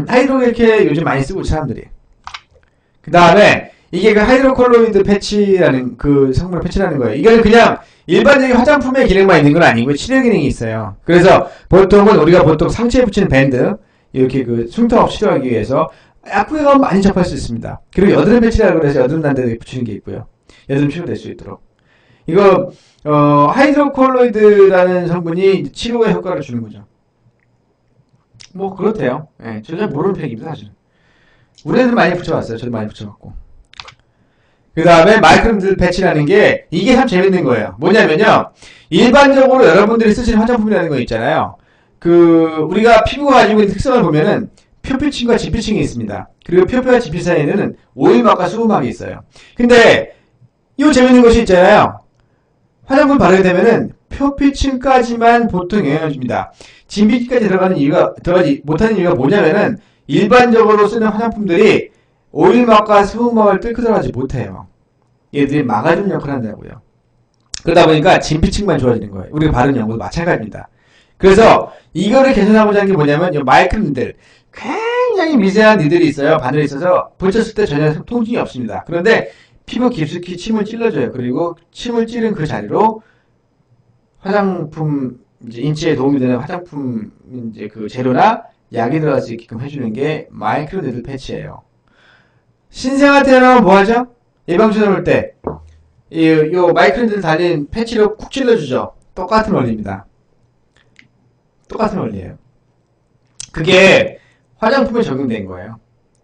하이드로겔 이렇게 요즘 많이 쓰고 사람들이. 그 다음에 이게 그 하이드로콜로이드 패치라는 그 성분을 패치라는 거예요. 이거는 그냥 일반적인 화장품의 기능만 있는 건 아니고 치료 기능이 있어요. 그래서 보통은 우리가 보통 상체에 붙이는 밴드 이렇게 그 흉터 없이 치료하기 위해서 약국에 가면 많이 접할 수 있습니다. 그리고 여드름 패치라고 그래서 여드름 난 데에 붙이는 게 있고요. 여드름 치료될 수 있도록. 이거 하이드로콜로이드라는 성분이 치료에 효과를 주는 거죠. 뭐 그렇대요. 예, 저 잘 모르는 팩입니다, 사실은. 우리 애들 많이 붙여봤어요. 저도 많이 붙여봤고. 그 다음에 마이크로니들 패치라는 게 이게 참 재밌는 거예요. 뭐냐면요, 일반적으로 여러분들이 쓰시는 화장품이라는 거 있잖아요. 그 우리가 피부가 가지고 있는 특성을 보면은 표피층과 지피층이 있습니다. 그리고 표피와 지피 사이에는 오일막과 수분막이 있어요. 근데 이 재밌는 것이 있잖아요. 화장품 바르게 되면은 표피층까지만 보통 영향을 줍니다. 진피까지 들어가지 못하는 이유가 뭐냐면은 일반적으로 쓰는 화장품들이 오일막과 수분막을 뚫고 들어가지 못해요. 얘들이 막아주는 역할을 한다고요. 그러다 보니까 진피층만 좋아지는 거예요. 우리가 바르는 연고도 마찬가지입니다. 그래서 이거를 개선하고자 하는 게 뭐냐면 이 마이크로니들, 굉장히 미세한 니들이 있어요. 바늘이 있어서 붙였을 때 전혀 통증이 없습니다. 그런데 피부 깊숙이 침을 찔러줘요. 그리고 침을 찌른 그 자리로 화장품, 이제 인체에 도움이 되는 화장품 이제 그 재료나 약이 들어갈 수 있게끔 해주는 게 마이크로니들 패치예요. 신생아 태어나면 뭐하죠? 예방주사 놓을 때 요 마이크로니들 달린 패치로 쿡 찔러주죠. 똑같은 원리입니다. 똑같은 원리예요. 그게 화장품에 적용된 거예요.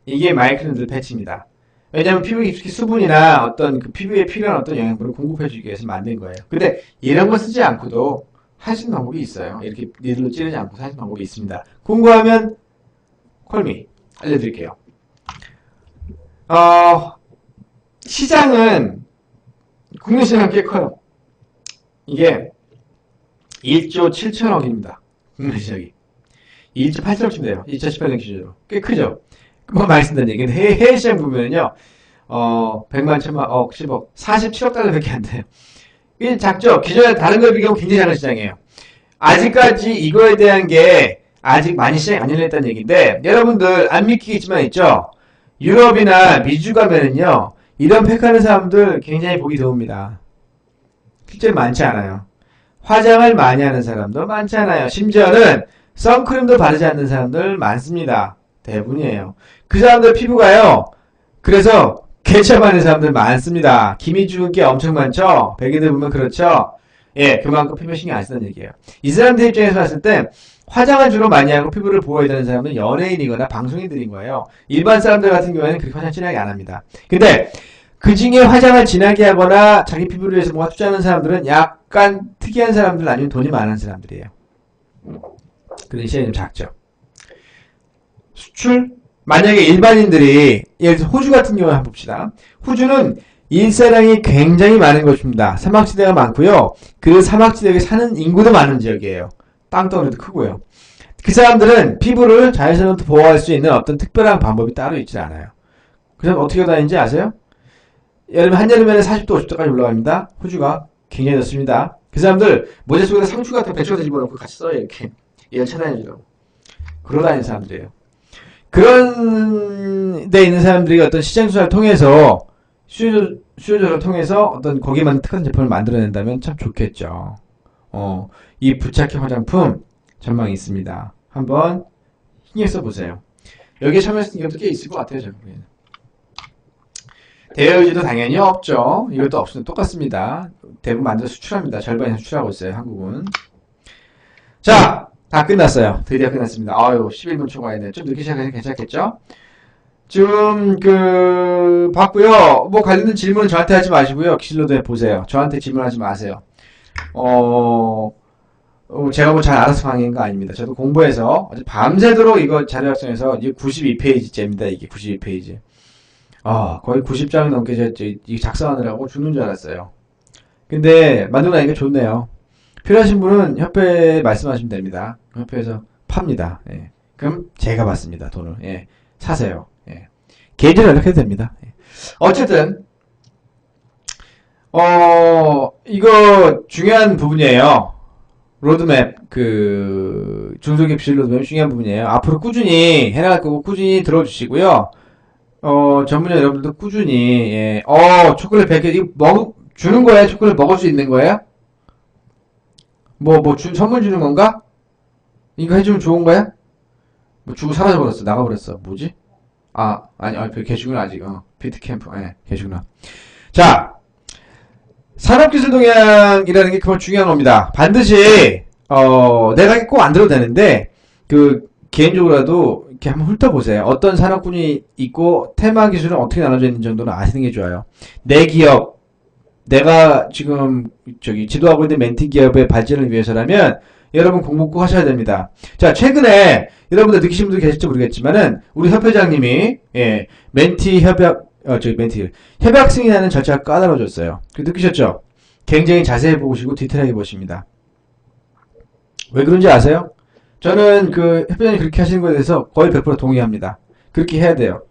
이게 마이크로니들 패치입니다. 왜냐하면 피부에 깊숙이 수분이나 어떤 그 피부에 필요한 어떤 영양분을 공급해주기 위해서 만든 거예요. 근데 이런 거 쓰지 않고도 할 수 있는 방법이 있어요. 이렇게 니들로 찌르지 않고 할 수 있는 방법이 있습니다. 궁금하면 콜미 알려드릴게요. 시장은 국내 시장은 꽤 커요. 이게 1조 7천억입니다. 국내 시장이 1조 8천억쯤 돼요. 2018년 기준으로 꽤 크죠. 뭐 많이 쓴다는 얘기는 해외 시장 보면은요 100만, 1000만, 억, 10억, 47억 달러밖에 안 돼요. 이게 작죠? 기존에 다른 걸 비교하면 굉장히 작은 시장이에요. 아직까지 이거에 대한 게 아직 많이 시장이 안 열렸다는 얘기인데, 여러분들 안 믿기겠지만 있죠? 유럽이나 미주 가면은요, 이런 팩하는 사람들 굉장히 보기 드뭅니다. 실제로 많지 않아요. 화장을 많이 하는 사람도 많지 않아요. 심지어는 선크림도 바르지 않는 사람들 많습니다. 대부분이에요. 그 사람들 피부가요, 그래서 개처하는 사람들 많습니다. 기미 죽은 게 엄청 많죠? 백인들 보면 그렇죠? 예, 그만큼 피부 신경 안 쓰는 얘기예요. 이 사람들 입장에서 봤을 때 화장을 주로 많이 하고 피부를 보호해야 되는 사람은 연예인이거나 방송인들인 거예요. 일반 사람들 같은 경우에는 그렇게 화장 진하게 안 합니다. 근데 그 중에 화장을 진하게 하거나 자기 피부를 위해서 뭔가 투자하는 사람들은 약간 특이한 사람들 아니면 돈이 많은 사람들이에요. 그런 시장이 좀 작죠. 수출? 만약에 일반인들이, 예를 들어서 호주 같은 경우 한번 봅시다. 호주는 일사량이 굉장히 많은 곳입니다. 사막지대가 많고요. 그 사막지대에 사는 인구도 많은 지역이에요. 땅덩어리도 크고요. 그 사람들은 피부를 자외선으로부터 보호할 수 있는 어떤 특별한 방법이 따로 있지 않아요. 그래서 어떻게 다니는지 아세요? 여름, 한여름에는 40도, 50도까지 올라갑니다. 호주가 굉장히 좋습니다. 그 사람들 모자 속에다 상추 같은 배추 같은 집어넣고 같이 써요. 이렇게 열 차단해주라고. 그러고 다니는 사람들이에요. 그런 데 있는 사람들이 어떤 시장 수사를 통해서 수요조사를 통해서 어떤 거기만 특화된 제품을 만들어낸다면 참 좋겠죠. 이 부착형 화장품 전망이 있습니다. 한번 신경 써보세요. 여기에 참여했을 기업도 꽤 있을 것 같아요. 제가 보기에는. 대여유지도 당연히 없죠. 이것도 없으면 똑같습니다. 대부분 만들어 수출합니다. 절반 이상 수출하고 있어요. 한국은. 자, 다 끝났어요. 드디어 끝났습니다. 아유, 11분 초과했네. 좀 늦게 시작해서 괜찮겠죠? 지금 봤고요. 뭐 관련된 질문은 저한테 하지 마시고요. 기실로도 해보세요. 저한테 질문하지 마세요. 제가 뭐 잘 알아서 강의한 거 아닙니다. 저도 공부해서 어제 밤새도록 이거 자료 작성해서 이게 92페이지째입니다. 이게 92페이지. 거의 90장이 넘게 이게 작성하느라고 죽는 줄 알았어요. 근데 만들고 나니까 좋네요. 필요하신 분은 협회에 말씀하시면 됩니다. 협회에서 팝니다. 예. 그럼 제가 받습니다. 돈을. 예. 사세요. 예. 개인적으로 연락해도 됩니다. 예. 어쨌든 이거 중요한 부분이에요. 로드맵, 중소기업 비실 로드맵 중요한 부분이에요. 앞으로 꾸준히 해나갈 거고 꾸준히 들어주시고요. 전문가 여러분들도 꾸준히, 예. 초콜릿 100개, 이거 주는 거예요? 초콜릿 먹을 수 있는 거예요? 선물 주는 건가? 이거 해주면 좋은 거야? 주고 사라져버렸어. 나가버렸어. 뭐지? 계시구나, 아직. 피트캠프. 예, 계시구나. 자, 산업기술 동향이라는 게 그건 중요한 겁니다. 반드시, 내가 꼭 안 들어도 되는데, 개인적으로라도 이렇게 한번 훑어보세요. 어떤 산업군이 있고, 테마 기술은 어떻게 나눠져 있는 정도는 아시는 게 좋아요. 내 기업, 내가 지금 지도하고 있는 멘티 기업의 발전을 위해서라면 여러분 공부 꼭 하셔야 됩니다. 자, 최근에 여러분들 느끼신 분들 계실지 모르겠지만은 우리 협회장님이 멘티 협약 승인하는 절차가 까다로워졌어요. 느끼셨죠? 굉장히 자세히 보시고 디테일하게 보십니다. 왜 그런지 아세요? 저는 협회장이 그렇게 하시는 것에 대해서 거의 100% 동의합니다. 그렇게 해야 돼요.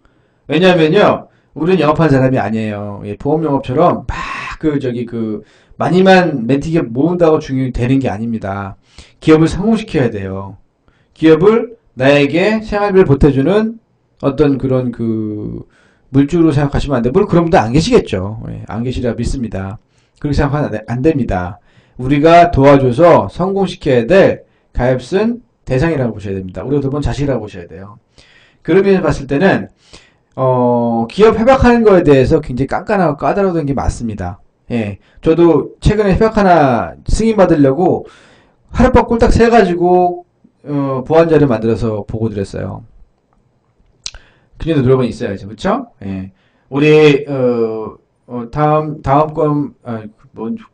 왜냐하면요, 우리는 영업하는 사람이 아니에요. 보험 영업처럼 많이만 멘티기업 모은다고 되는 게 아닙니다. 기업을 성공시켜야 돼요. 기업을 나에게 생활비를 보태주는 어떤 그런 물주로 생각하시면 안 돼요. 물론 그런 분들 안 계시겠죠. 안 계시리라 믿습니다. 그렇게 생각하면 안 됩니다. 우리가 도와줘서 성공시켜야 될 가입쓴 대상이라고 보셔야 됩니다. 우리 어떤 분 자식이라고 보셔야 돼요. 그런 면에서 봤을 때는 기업 협약하는 거에 대해서 굉장히 깐깐하고 까다로운 게 맞습니다. 예. 저도 최근에 협약 하나 승인받으려고 하룻밤 꼴딱 새가지고, 보안 자료 만들어서 보고 드렸어요. 그녀도 여러 번 있어야죠. 그쵸? 예. 우리, 다음 건,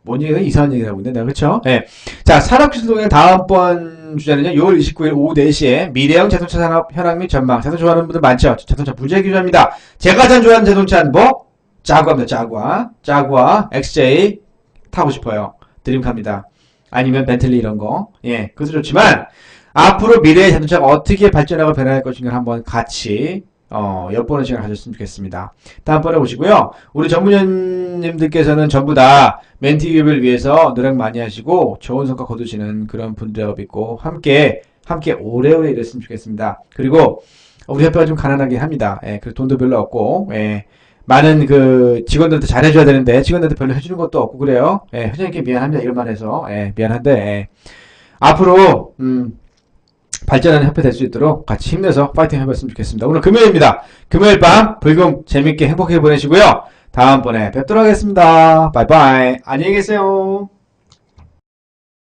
뭔 얘기가 이상한 얘기를 하고 있네, 내가. 그쵸? 예. 자, 산업기술동의 다음번 주제는요, 6월 29일 오후 4시에 미래형 자동차 산업 현황 및 전망. 자동차 좋아하는 분들 많죠? 자동차 부재 규제입니다. 제가 가장 좋아하는 자동차는 뭐? 자구아입니다. 자구아 XJ 타고 싶어요. 드림카입니다. 아니면 벤틀리 이런 거. 예, 그것도 좋지만 앞으로 미래의 자동차가 어떻게 발전하고 변화할 것인가를 한번 같이 엿보는 시간을 가졌으면 좋겠습니다. 다음번에 오시고요. 우리 전문위원님들께서는 전부 다 멘티 기업을 위해서 노력 많이 하시고 좋은 성과 거두시는 그런 분들하고 믿고 함께 오래오래 일했으면 좋겠습니다. 그리고 우리 협회가 좀 가난하긴 합니다. 예, 그 돈도 별로 없고, 예. 많은 직원들한테 잘해줘야 되는데 직원들한테 별로 해주는 것도 없고 그래요. 예, 회장님께 미안합니다. 이런 말 해서. 예, 미안한데, 앞으로, 발전하는 협회 될 수 있도록 같이 힘내서 파이팅 해봤으면 좋겠습니다. 오늘 금요일입니다. 금요일 밤 불금 재밌게 행복하게 보내시고요. 다음번에 뵙도록 하겠습니다. 바이바이. 안녕히 계세요.